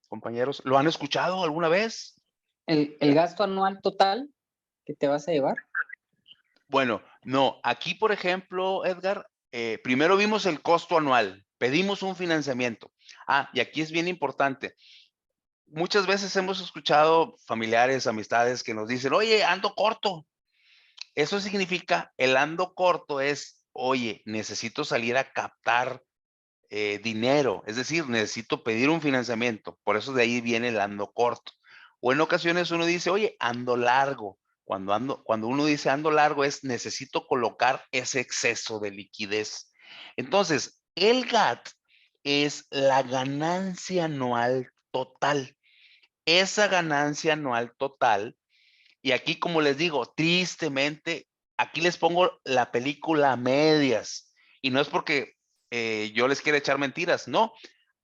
Compañeros, ¿lo han escuchado alguna vez? El gasto anual total que te vas a llevar. Bueno, no. Aquí, por ejemplo, Edgar, primero vimos el costo anual. Pedimos un financiamiento. Y aquí es bien importante. Muchas veces hemos escuchado familiares, amistades que nos dicen, oye, ando corto. Eso significa, el ando corto es, oye, necesito salir a captar dinero, es decir, necesito pedir un financiamiento, por eso de ahí viene el ando corto. O en ocasiones uno dice, oye, ando largo. Cuando uno dice ando largo es necesito colocar ese exceso de liquidez. Entonces, el GAT es la ganancia anual total. Esa ganancia anual total, y aquí como les digo, tristemente, aquí les pongo la película a medias. Y no es porque yo les quiera echar mentiras, no.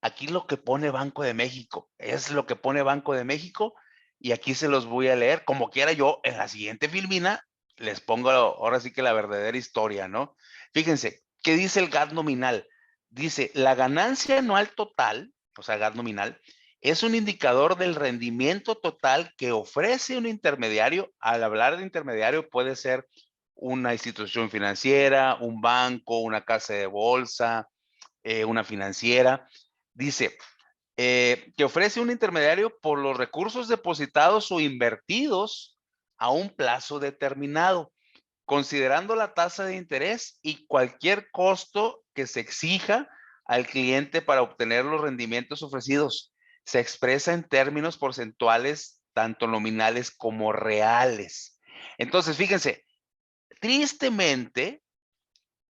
Aquí lo que pone Banco de México es lo que pone Banco de México y aquí se los voy a leer. Como quiera, yo en la siguiente filmina les pongo ahora sí que la verdadera historia, ¿no? Fíjense, ¿qué dice el GAT nominal? Dice, la ganancia anual total, o sea, GAT nominal, es un indicador del rendimiento total que ofrece un intermediario. Al hablar de intermediario puede ser una institución financiera, un banco, una casa de bolsa, una financiera. Dice, que ofrece un intermediario por los recursos depositados o invertidos a un plazo determinado, considerando la tasa de interés y cualquier costo que se exija al cliente para obtener los rendimientos ofrecidos. Se expresa en términos porcentuales, tanto nominales como reales. Entonces, fíjense, tristemente,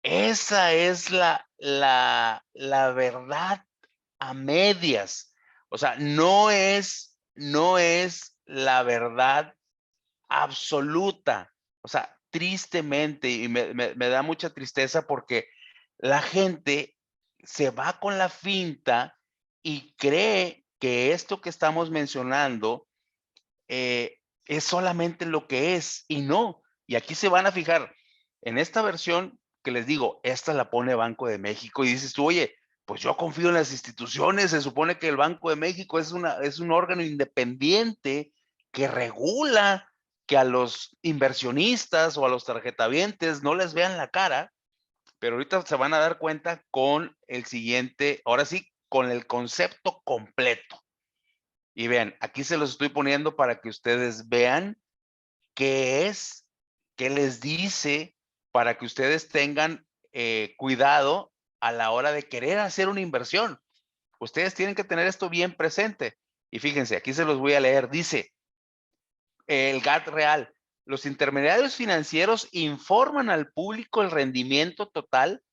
esa es la verdad a medias. O sea, no es la verdad absoluta. O sea, tristemente, y me da mucha tristeza porque la gente se va con la finta y cree que esto que estamos mencionando es solamente lo que es, y no. Y aquí se van a fijar en esta versión que les digo, esta la pone Banco de México y dices tú, oye, pues yo confío en las instituciones, se supone que el Banco de México es un órgano independiente que regula que a los inversionistas o a los tarjetavientes no les vean la cara, pero ahorita se van a dar cuenta con el siguiente, ahora sí, con el concepto completo. Y vean, aquí se los estoy poniendo para que ustedes vean qué es, qué les dice, para que ustedes tengan cuidado a la hora de querer hacer una inversión. Ustedes tienen que tener esto bien presente. Y fíjense, aquí se los voy a leer. Dice, el GAT real, los intermediarios financieros informan al público el rendimiento total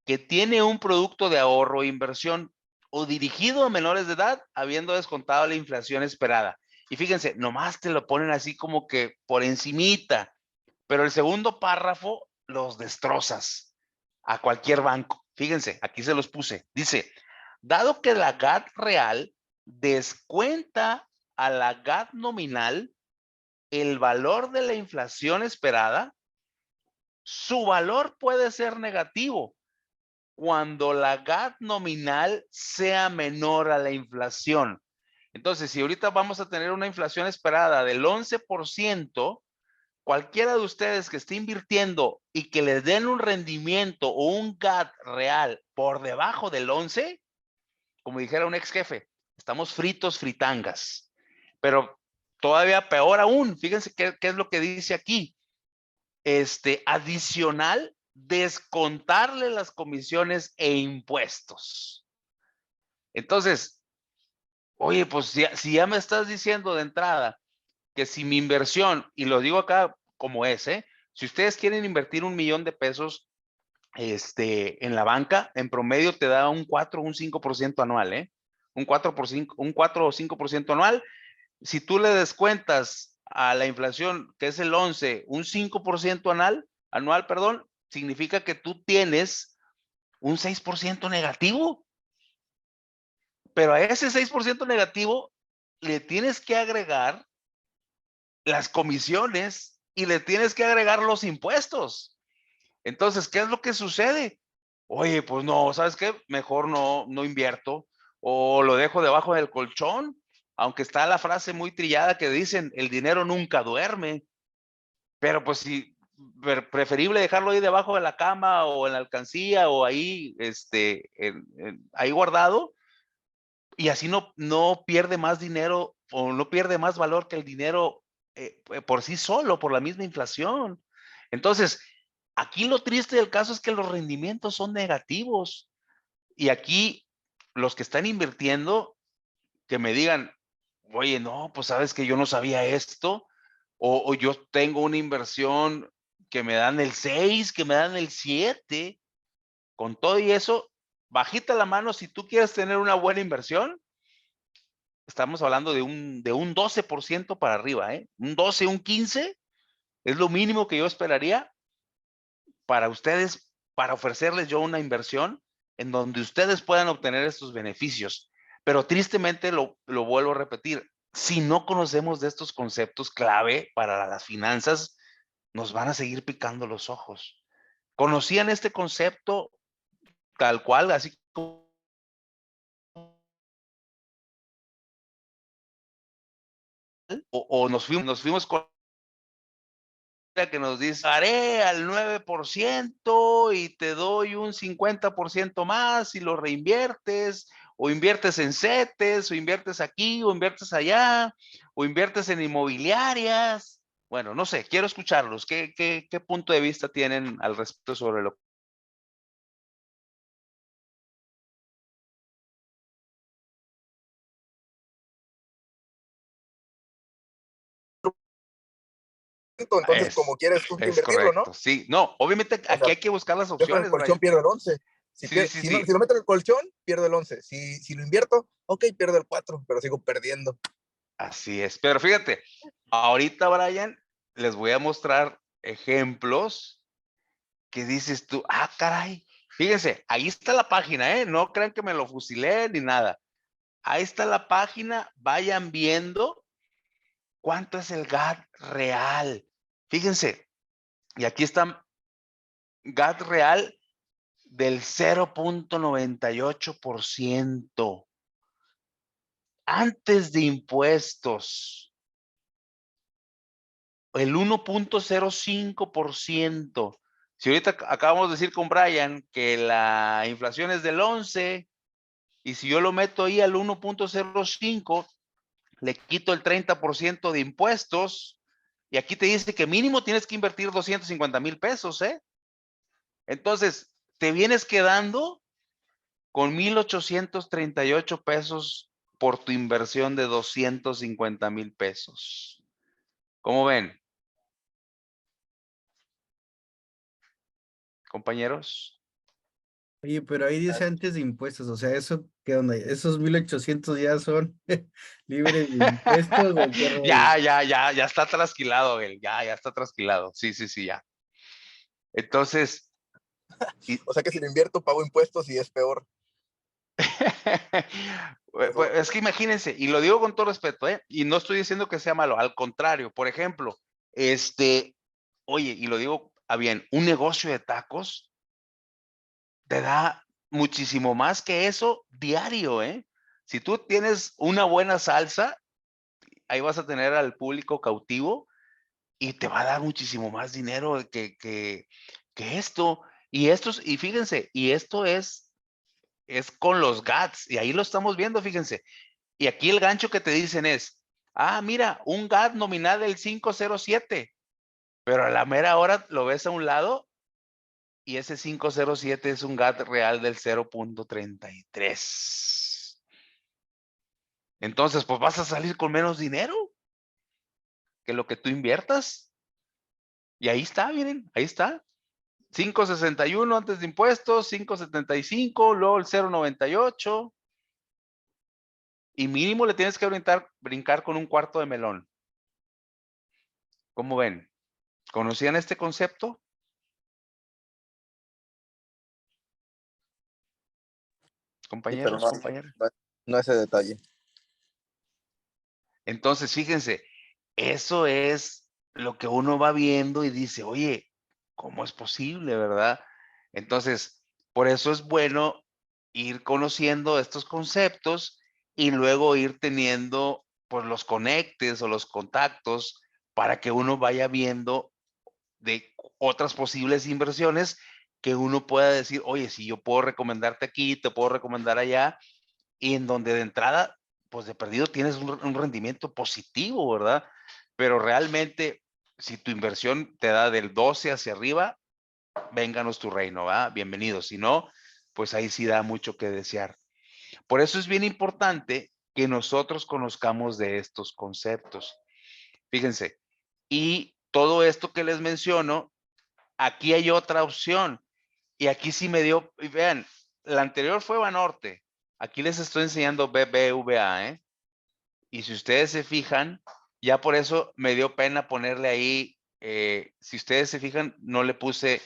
que tiene un producto de ahorro o inversión o dirigido a menores de edad, habiendo descontado la inflación esperada. Y fíjense, nomás te lo ponen así como que por encimita, pero el segundo párrafo los destrozas a cualquier banco. Fíjense, aquí se los puse. Dice, dado que la GAT real descuenta a la GAT nominal el valor de la inflación esperada, su valor puede ser negativo cuando la GAT nominal sea menor a la inflación. Entonces, si ahorita vamos a tener una inflación esperada del 11%, cualquiera de ustedes que esté invirtiendo y que les den un rendimiento o un GAT real por debajo del 11, como dijera un ex jefe, estamos fritos fritangas. Pero todavía peor aún, fíjense qué es lo que dice aquí. Adicional, descontarle las comisiones e impuestos. Entonces, oye, pues si ya me estás diciendo de entrada que si mi inversión, y lo digo acá como es, si ustedes quieren invertir $1 millón en la banca, en promedio te da un 4 o un 5% anual, un 4 o 5% anual. Si tú le descuentas a la inflación, que es el 11, un 5% anual, perdón, significa que tú tienes un 6% negativo. Pero a ese 6% negativo le tienes que agregar las comisiones y le tienes que agregar los impuestos. Entonces, ¿qué es lo que sucede? Oye, pues no, ¿sabes qué? Mejor no invierto o lo dejo debajo del colchón, aunque está la frase muy trillada que dicen, el dinero nunca duerme, pero pues si preferible dejarlo ahí debajo de la cama o en la alcancía o ahí, ahí guardado, y así no pierde más dinero o no pierde más valor que el dinero por sí solo, por la misma inflación. Entonces, aquí lo triste del caso es que los rendimientos son negativos. Y aquí los que están invirtiendo, que me digan, oye, no, pues sabes que yo no sabía esto, o yo tengo una inversión que me dan el 6, que me dan el 7, con todo y eso, bajita la mano, si tú quieres tener una buena inversión, estamos hablando de un 12% para arriba, un 12, un 15, es lo mínimo que yo esperaría para ustedes, para ofrecerles yo una inversión en donde ustedes puedan obtener estos beneficios. Pero tristemente lo vuelvo a repetir, si no conocemos de estos conceptos clave para las finanzas, nos van a seguir picando los ojos. ¿Conocían este concepto tal cual, así como o nos fuimos con la que nos dice, haré al 9% y te doy un 50% más y lo reinviertes, o inviertes en CETES, o inviertes aquí, o inviertes allá, o inviertes en inmobiliarias? Bueno, no sé, quiero escucharlos. ¿Qué punto de vista tienen al respecto sobre lo entonces es? como quieres tú Es invertirlo, ¿no? correcto, sí. No, obviamente O sea, aquí hay que buscar las yo con el opciones, colchón Brian. pierdo el 11. Sí, sí, No, sí. si lo meto en el colchón, pierdo el 11. Si lo invierto, ok, pierdo el 4, pero sigo perdiendo. Así es. Pero fíjate, ahorita, Brian, les voy a mostrar ejemplos que dices tú, ah, caray. Fíjense, ahí está la página, ¿eh? No crean que me lo fusilé ni nada. Ahí está la página, vayan viendo cuánto es el GAT real. Fíjense, y aquí está GAT real del 0.98%. Antes de impuestos, el 1.05%. Si ahorita acabamos de decir con Brian que la inflación es del 11, y si yo lo meto ahí al 1.05, le quito el 30% de impuestos, y aquí te dice que mínimo tienes que invertir 250,000 pesos, ¿eh? Entonces, te vienes quedando con 1,838 pesos por tu inversión de 250,000 pesos. ¿Cómo ven, compañeros? Oye, pero ahí dice antes de impuestos, o sea, ¿eso qué onda? ¿Esos 1,800 ya son libres de impuestos o qué rollo? Ya está trasquilado él, ya está trasquilado. Sí, ya. Entonces, O sea que si lo invierto, pago impuestos y es peor. pues, es que imagínense, y lo digo con todo respeto, y no estoy diciendo que sea malo, al contrario. Por ejemplo, oye, y lo digo a bien, un negocio de tacos te da muchísimo más que eso diario, ¿eh? Si tú tienes una buena salsa, ahí vas a tener al público cautivo y te va a dar muchísimo más dinero que esto. Y fíjense, y esto es con los GATs, y ahí lo estamos viendo, fíjense. Y aquí el gancho que te dicen es, mira, un GAT nominal del 507, pero a la mera hora lo ves a un lado y ese 507 es un GAT real del 0.33. Entonces, pues vas a salir con menos dinero que lo que tú inviertas. Y ahí está, miren, ahí está. 561 antes de impuestos, 575, luego el 0.98. Y mínimo le tienes que brincar con un cuarto de melón. ¿Cómo ven? ¿Conocían este concepto? Sí, pero Compañeros, compañeras. no ese detalle. Entonces, fíjense, eso es lo que uno va viendo y dice, oye, ¿cómo es posible, verdad? Entonces, por eso es bueno ir conociendo estos conceptos y luego ir teniendo pues los conectes o los contactos para que uno vaya viendo de otras posibles inversiones que uno pueda decir, oye, si yo puedo recomendarte aquí, te puedo recomendar allá, y en donde de entrada, pues de perdido tienes un rendimiento positivo, ¿verdad? Pero realmente, si tu inversión te da del 12 hacia arriba, vénganos tu reino, ¿va? Bienvenido. Si no, pues ahí sí da mucho que desear. Por eso es bien importante que nosotros conozcamos de estos conceptos. Fíjense, y todo esto que les menciono, aquí hay otra opción. Y aquí sí me dio, y vean, la anterior fue Banorte. Aquí les estoy enseñando BBVA, ¿eh? Y si ustedes se fijan, ya por eso me dio pena ponerle ahí, si ustedes se fijan, no le puse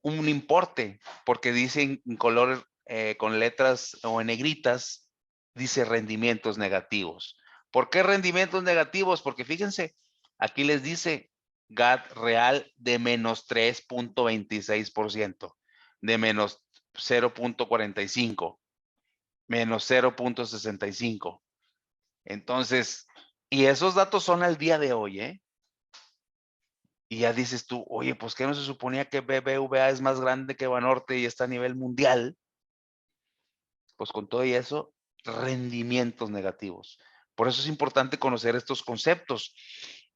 un importe, porque dice en color, con letras o en negritas, dice rendimientos negativos. ¿Por qué rendimientos negativos? Porque fíjense, aquí les dice GAT real de menos 3.26%, de menos 0.45, menos 0.65. Entonces, y esos datos son al día de hoy, ¿eh? Y ya dices tú, oye, pues ¿qué no se suponía que BBVA es más grande que Banorte y está a nivel mundial? Pues con todo y eso, rendimientos negativos. Por eso es importante conocer estos conceptos.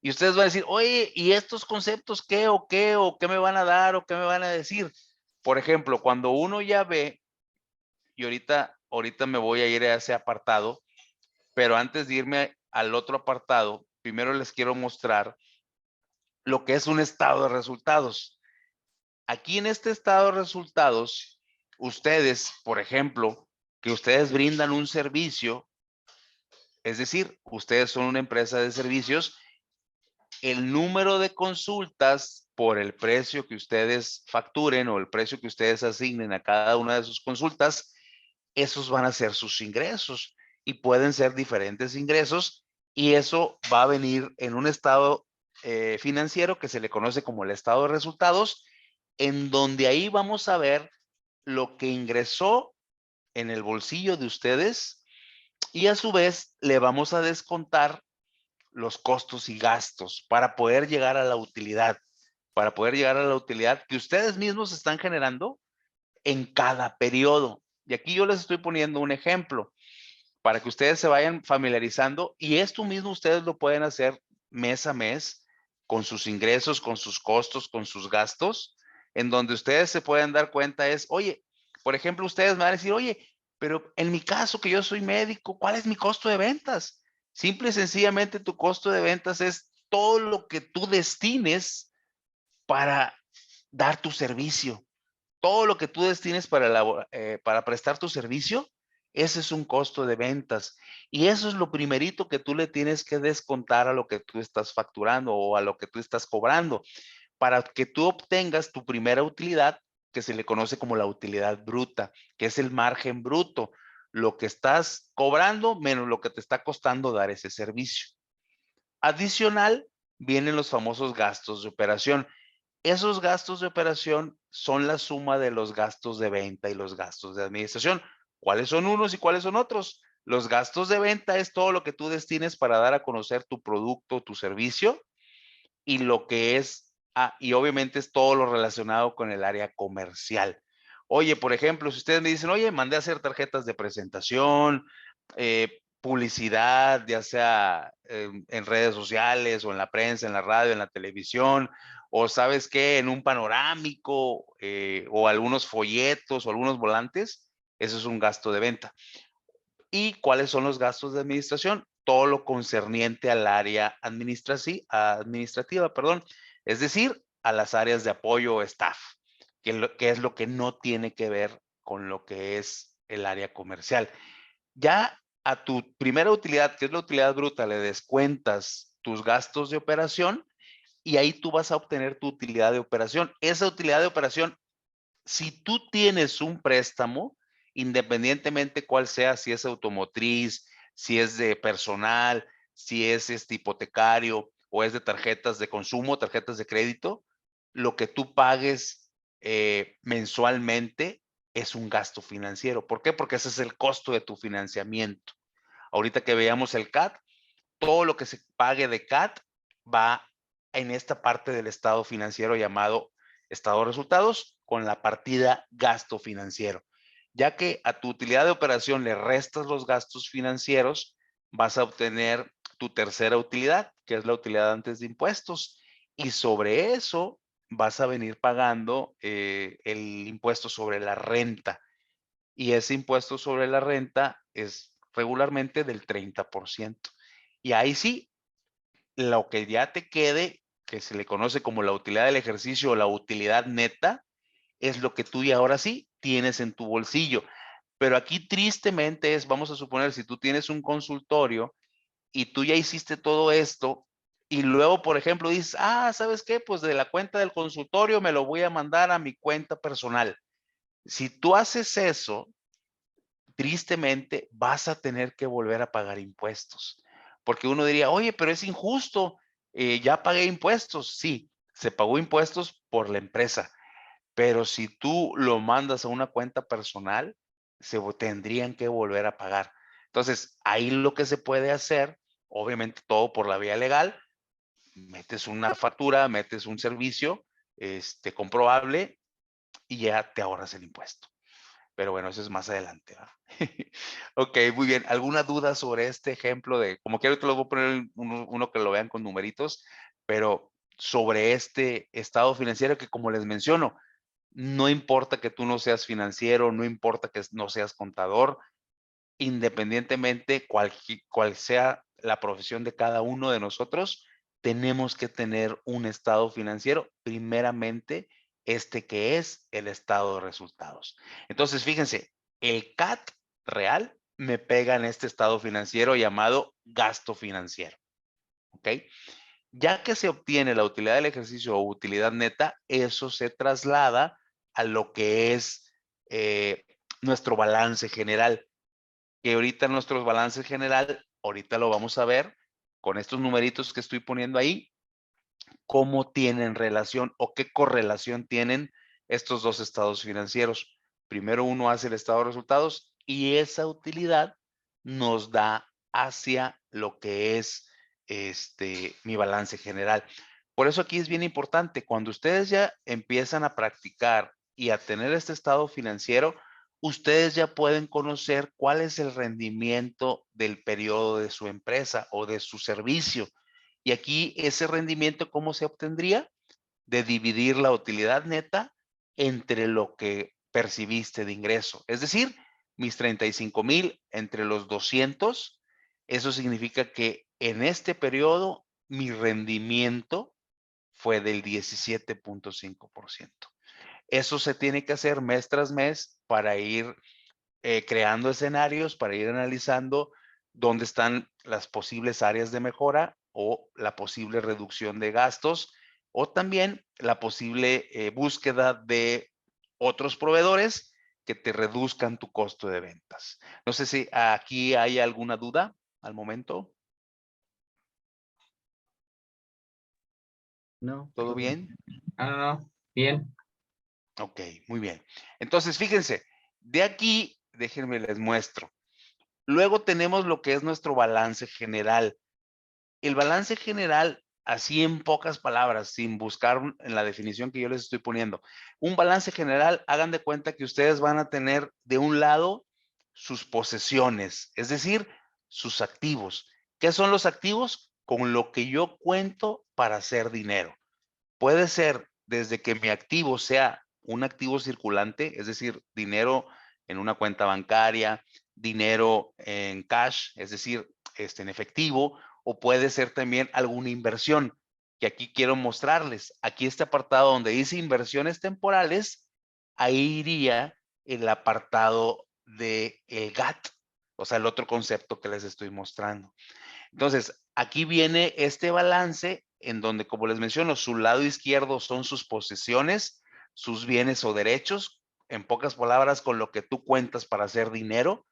Y ustedes van a decir, oye, ¿y estos conceptos qué o qué o qué me van a dar o qué me van a decir? Por ejemplo, cuando uno ya ve, y ahorita me voy a ir a ese apartado, pero antes de irme al otro apartado, primero les quiero mostrar lo que es un estado de resultados. Aquí en este estado de resultados, ustedes, por ejemplo, que ustedes brindan un servicio, es decir, ustedes son una empresa de servicios, el número de consultas por el precio que ustedes facturen o el precio que ustedes asignen a cada una de sus consultas, esos van a ser sus ingresos y pueden ser diferentes ingresos y eso va a venir en un estado financiero que se le conoce como el estado de resultados, en donde ahí vamos a ver lo que ingresó en el bolsillo de ustedes y a su vez le vamos a descontar los costos y gastos para poder llegar a la utilidad, que ustedes mismos están generando en cada periodo. Y aquí yo les estoy poniendo un ejemplo para que ustedes se vayan familiarizando y esto mismo ustedes lo pueden hacer mes a mes con sus ingresos, con sus costos, con sus gastos, en donde ustedes se pueden dar cuenta es, oye, por ejemplo, ustedes me van a decir, oye, pero en mi caso que yo soy médico, ¿cuál es mi costo de ventas? Simple y sencillamente tu costo de ventas es todo lo que tú destines para dar tu servicio. Todo lo que tú destines para prestar tu servicio, ese es un costo de ventas. Y eso es lo primerito que tú le tienes que descontar a lo que tú estás facturando o a lo que tú estás cobrando, para que tú obtengas tu primera utilidad, que se le conoce como la utilidad bruta, que es el margen bruto, lo que estás cobrando menos lo que te está costando dar ese servicio. Adicional, vienen los famosos gastos de operación. Esos gastos de operación son la suma de los gastos de venta y los gastos de administración. ¿Cuáles son unos y cuáles son otros? Los gastos de venta es todo lo que tú destines para dar a conocer tu producto, tu servicio, y lo que es, y obviamente es todo lo relacionado con el área comercial. Oye, por ejemplo, si ustedes me dicen, oye, mandé a hacer tarjetas de presentación, publicidad, ya sea en redes sociales o en la prensa, en la radio, en la televisión, o sabes qué, en un panorámico o algunos folletos o algunos volantes, eso es un gasto de venta. ¿Y cuáles son los gastos de administración? Todo lo concerniente al área administrativa, perdón, es decir, a las áreas de apoyo o staff, que es lo que no tiene que ver con lo que es el área comercial. Ya a tu primera utilidad, que es la utilidad bruta, le descuentas tus gastos de operación y ahí tú vas a obtener tu utilidad de operación. Esa utilidad de operación, si tú tienes un préstamo, independientemente cuál sea, si es automotriz, si es de personal, si es hipotecario o es de tarjetas de consumo, tarjetas de crédito, lo que tú pagues mensualmente es un gasto financiero. ¿Por qué? Porque ese es el costo de tu financiamiento. Ahorita que veamos el CAT, todo lo que se pague de CAT va en esta parte del estado financiero llamado estado de resultados con la partida gasto financiero. Ya que a tu utilidad de operación le restas los gastos financieros, vas a obtener tu tercera utilidad, que es la utilidad antes de impuestos. Y sobre eso vas a venir pagando el impuesto sobre la renta. Y ese impuesto sobre la renta es regularmente del 30%. Y ahí sí, lo que ya te quede, que se le conoce como la utilidad del ejercicio o la utilidad neta, es lo que tú y ahora sí tienes en tu bolsillo. Pero aquí tristemente es, vamos a suponer, si tú tienes un consultorio y tú ya hiciste todo esto y luego, por ejemplo, dices, ¿sabes qué? Pues de la cuenta del consultorio me lo voy a mandar a mi cuenta personal. Si tú haces eso, tristemente vas a tener que volver a pagar impuestos. Porque uno diría, oye, pero es injusto, ya pagué impuestos. Sí, se pagó impuestos por la empresa, pero si tú lo mandas a una cuenta personal, tendrían que volver a pagar. Entonces, ahí lo que se puede hacer, obviamente todo por la vía legal, metes una factura, metes un servicio comprobable y ya te ahorras el impuesto. Pero bueno, eso es más adelante, ¿verdad? Ok, muy bien. ¿Alguna duda sobre este ejemplo de, como quiero te lo voy a poner uno que lo vean con numeritos, pero sobre este estado financiero que, como les menciono, no importa que tú no seas financiero, no importa que no seas contador, independientemente cual sea la profesión de cada uno de nosotros, tenemos que tener un estado financiero, primeramente que es el estado de resultados. Entonces, fíjense, el CAT real me pega en este estado financiero llamado gasto financiero. ¿Ok? Ya que se obtiene la utilidad del ejercicio o utilidad neta, eso se traslada a lo que es nuestro balance general. Que ahorita nuestro balance general, ahorita lo vamos a ver con estos numeritos que estoy poniendo ahí, cómo tienen relación o qué correlación tienen estos dos estados financieros. Primero uno hace el estado de resultados y esa utilidad nos da hacia lo que es mi balance general. Por eso aquí es bien importante, cuando ustedes ya empiezan a practicar y a tener este estado financiero, ustedes ya pueden conocer cuál es el rendimiento del periodo de su empresa o de su servicio. Y aquí ese rendimiento, ¿cómo se obtendría? De dividir la utilidad neta entre lo que percibiste de ingreso. Es decir, mis 35,000 entre los 200, eso significa que en este periodo mi rendimiento fue del 17.5%. Eso se tiene que hacer mes tras mes para ir creando escenarios, para ir analizando dónde están las posibles áreas de mejora o la posible reducción de gastos o también la posible búsqueda de otros proveedores que te reduzcan tu costo de ventas. No sé si aquí hay alguna duda al momento. No. ¿Todo bien? No, bien. Ok, muy bien. Entonces, fíjense, de aquí, déjenme les muestro. Luego tenemos lo que es nuestro balance general. El balance general, así en pocas palabras, sin buscar en la definición que yo les estoy poniendo, un balance general, hagan de cuenta que ustedes van a tener de un lado sus posesiones, es decir, sus activos. ¿Qué son los activos? Con lo que yo cuento para hacer dinero. Puede ser desde que mi activo sea un activo circulante, es decir, dinero en una cuenta bancaria, dinero en cash, es decir, en efectivo, o puede ser también alguna inversión, que aquí quiero mostrarles. Aquí este apartado donde dice inversiones temporales, ahí iría el apartado de el GAT, o sea, el otro concepto que les estoy mostrando. Entonces, aquí viene este balance en donde, como les menciono, su lado izquierdo son sus posesiones, sus bienes o derechos, en pocas palabras, con lo que tú cuentas para hacer dinero.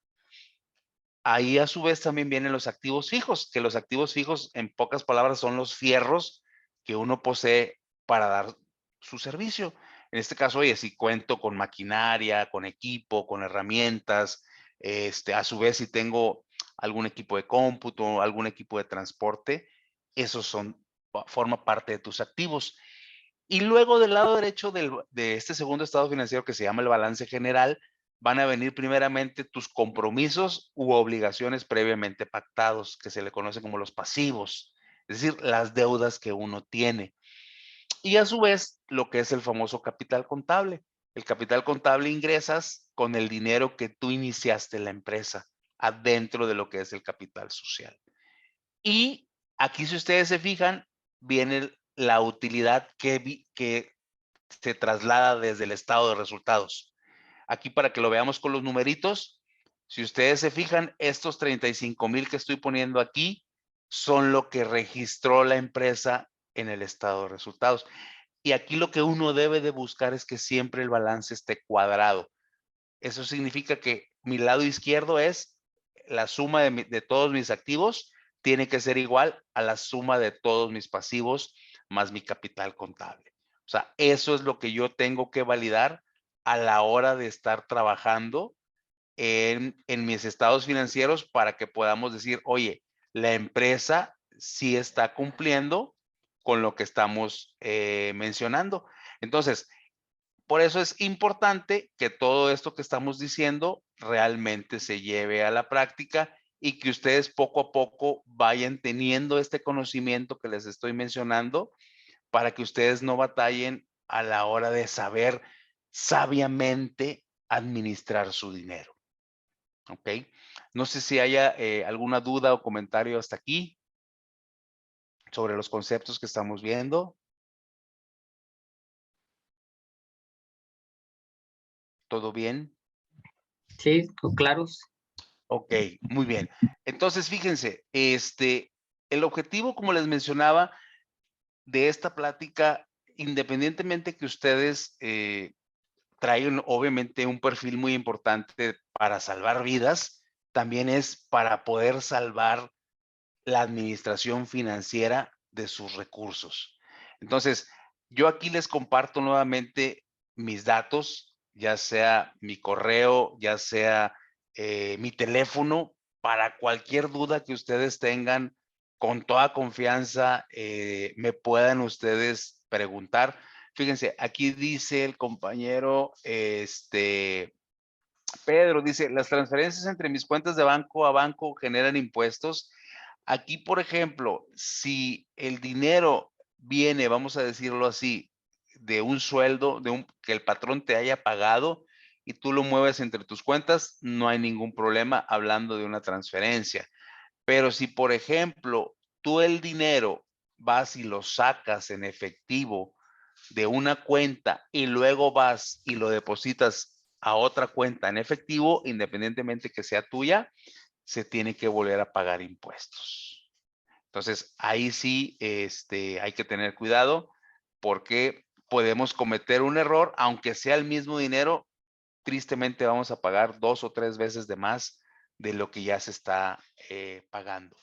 Ahí a su vez también vienen los activos fijos, que los activos fijos, en pocas palabras, son los fierros que uno posee para dar su servicio. En este caso, oye, si cuento con maquinaria, con equipo, con herramientas, a su vez, si tengo algún equipo de cómputo, algún equipo de transporte, esos forma parte de tus activos. Y luego del lado derecho de este segundo estado financiero que se llama el balance general, van a venir primeramente tus compromisos u obligaciones previamente pactados, que se le conoce como los pasivos, es decir, las deudas que uno tiene. Y a su vez, lo que es el famoso capital contable. El capital contable ingresas con el dinero que tú iniciaste en la empresa, adentro de lo que es el capital social. Y aquí, si ustedes se fijan, viene la utilidad que se traslada desde el estado de resultados. Aquí para que lo veamos con los numeritos, si ustedes se fijan, estos 35,000 que estoy poniendo aquí son lo que registró la empresa en el estado de resultados. Y aquí lo que uno debe de buscar es que siempre el balance esté cuadrado. Eso significa que mi lado izquierdo es la suma de todos mis activos, tiene que ser igual a la suma de todos mis pasivos más mi capital contable. O sea, eso es lo que yo tengo que validar a la hora de estar trabajando en mis estados financieros para que podamos decir, oye, la empresa sí está cumpliendo con lo que estamos mencionando. Entonces, por eso es importante que todo esto que estamos diciendo realmente se lleve a la práctica y que ustedes poco a poco vayan teniendo este conocimiento que les estoy mencionando para que ustedes no batallen a la hora de saber sabiamente administrar su dinero. ¿Ok? No sé si haya alguna duda o comentario hasta aquí sobre los conceptos que estamos viendo. ¿Todo bien? Sí, claros. Ok, muy bien. Entonces, fíjense, el objetivo, como les mencionaba, de esta plática, independientemente que ustedes traen obviamente un perfil muy importante para salvar vidas, también es para poder salvar la administración financiera de sus recursos. Entonces, yo aquí les comparto nuevamente mis datos, ya sea mi correo, ya sea mi teléfono, para cualquier duda que ustedes tengan, con toda confianza, me puedan ustedes preguntar. Fíjense, aquí dice el compañero, Pedro, dice, las transferencias entre mis cuentas de banco a banco generan impuestos. Aquí, por ejemplo, si el dinero viene, vamos a decirlo así, de un sueldo, que el patrón te haya pagado y tú lo mueves entre tus cuentas, no hay ningún problema hablando de una transferencia. Pero si, por ejemplo, tú el dinero vas y lo sacas en efectivo de una cuenta y luego vas y lo depositas a otra cuenta en efectivo, independientemente que sea tuya, se tiene que volver a pagar impuestos. Entonces, ahí sí hay que tener cuidado porque podemos cometer un error, aunque sea el mismo dinero, tristemente vamos a pagar 2 o 3 veces de más de lo que ya se está pagando.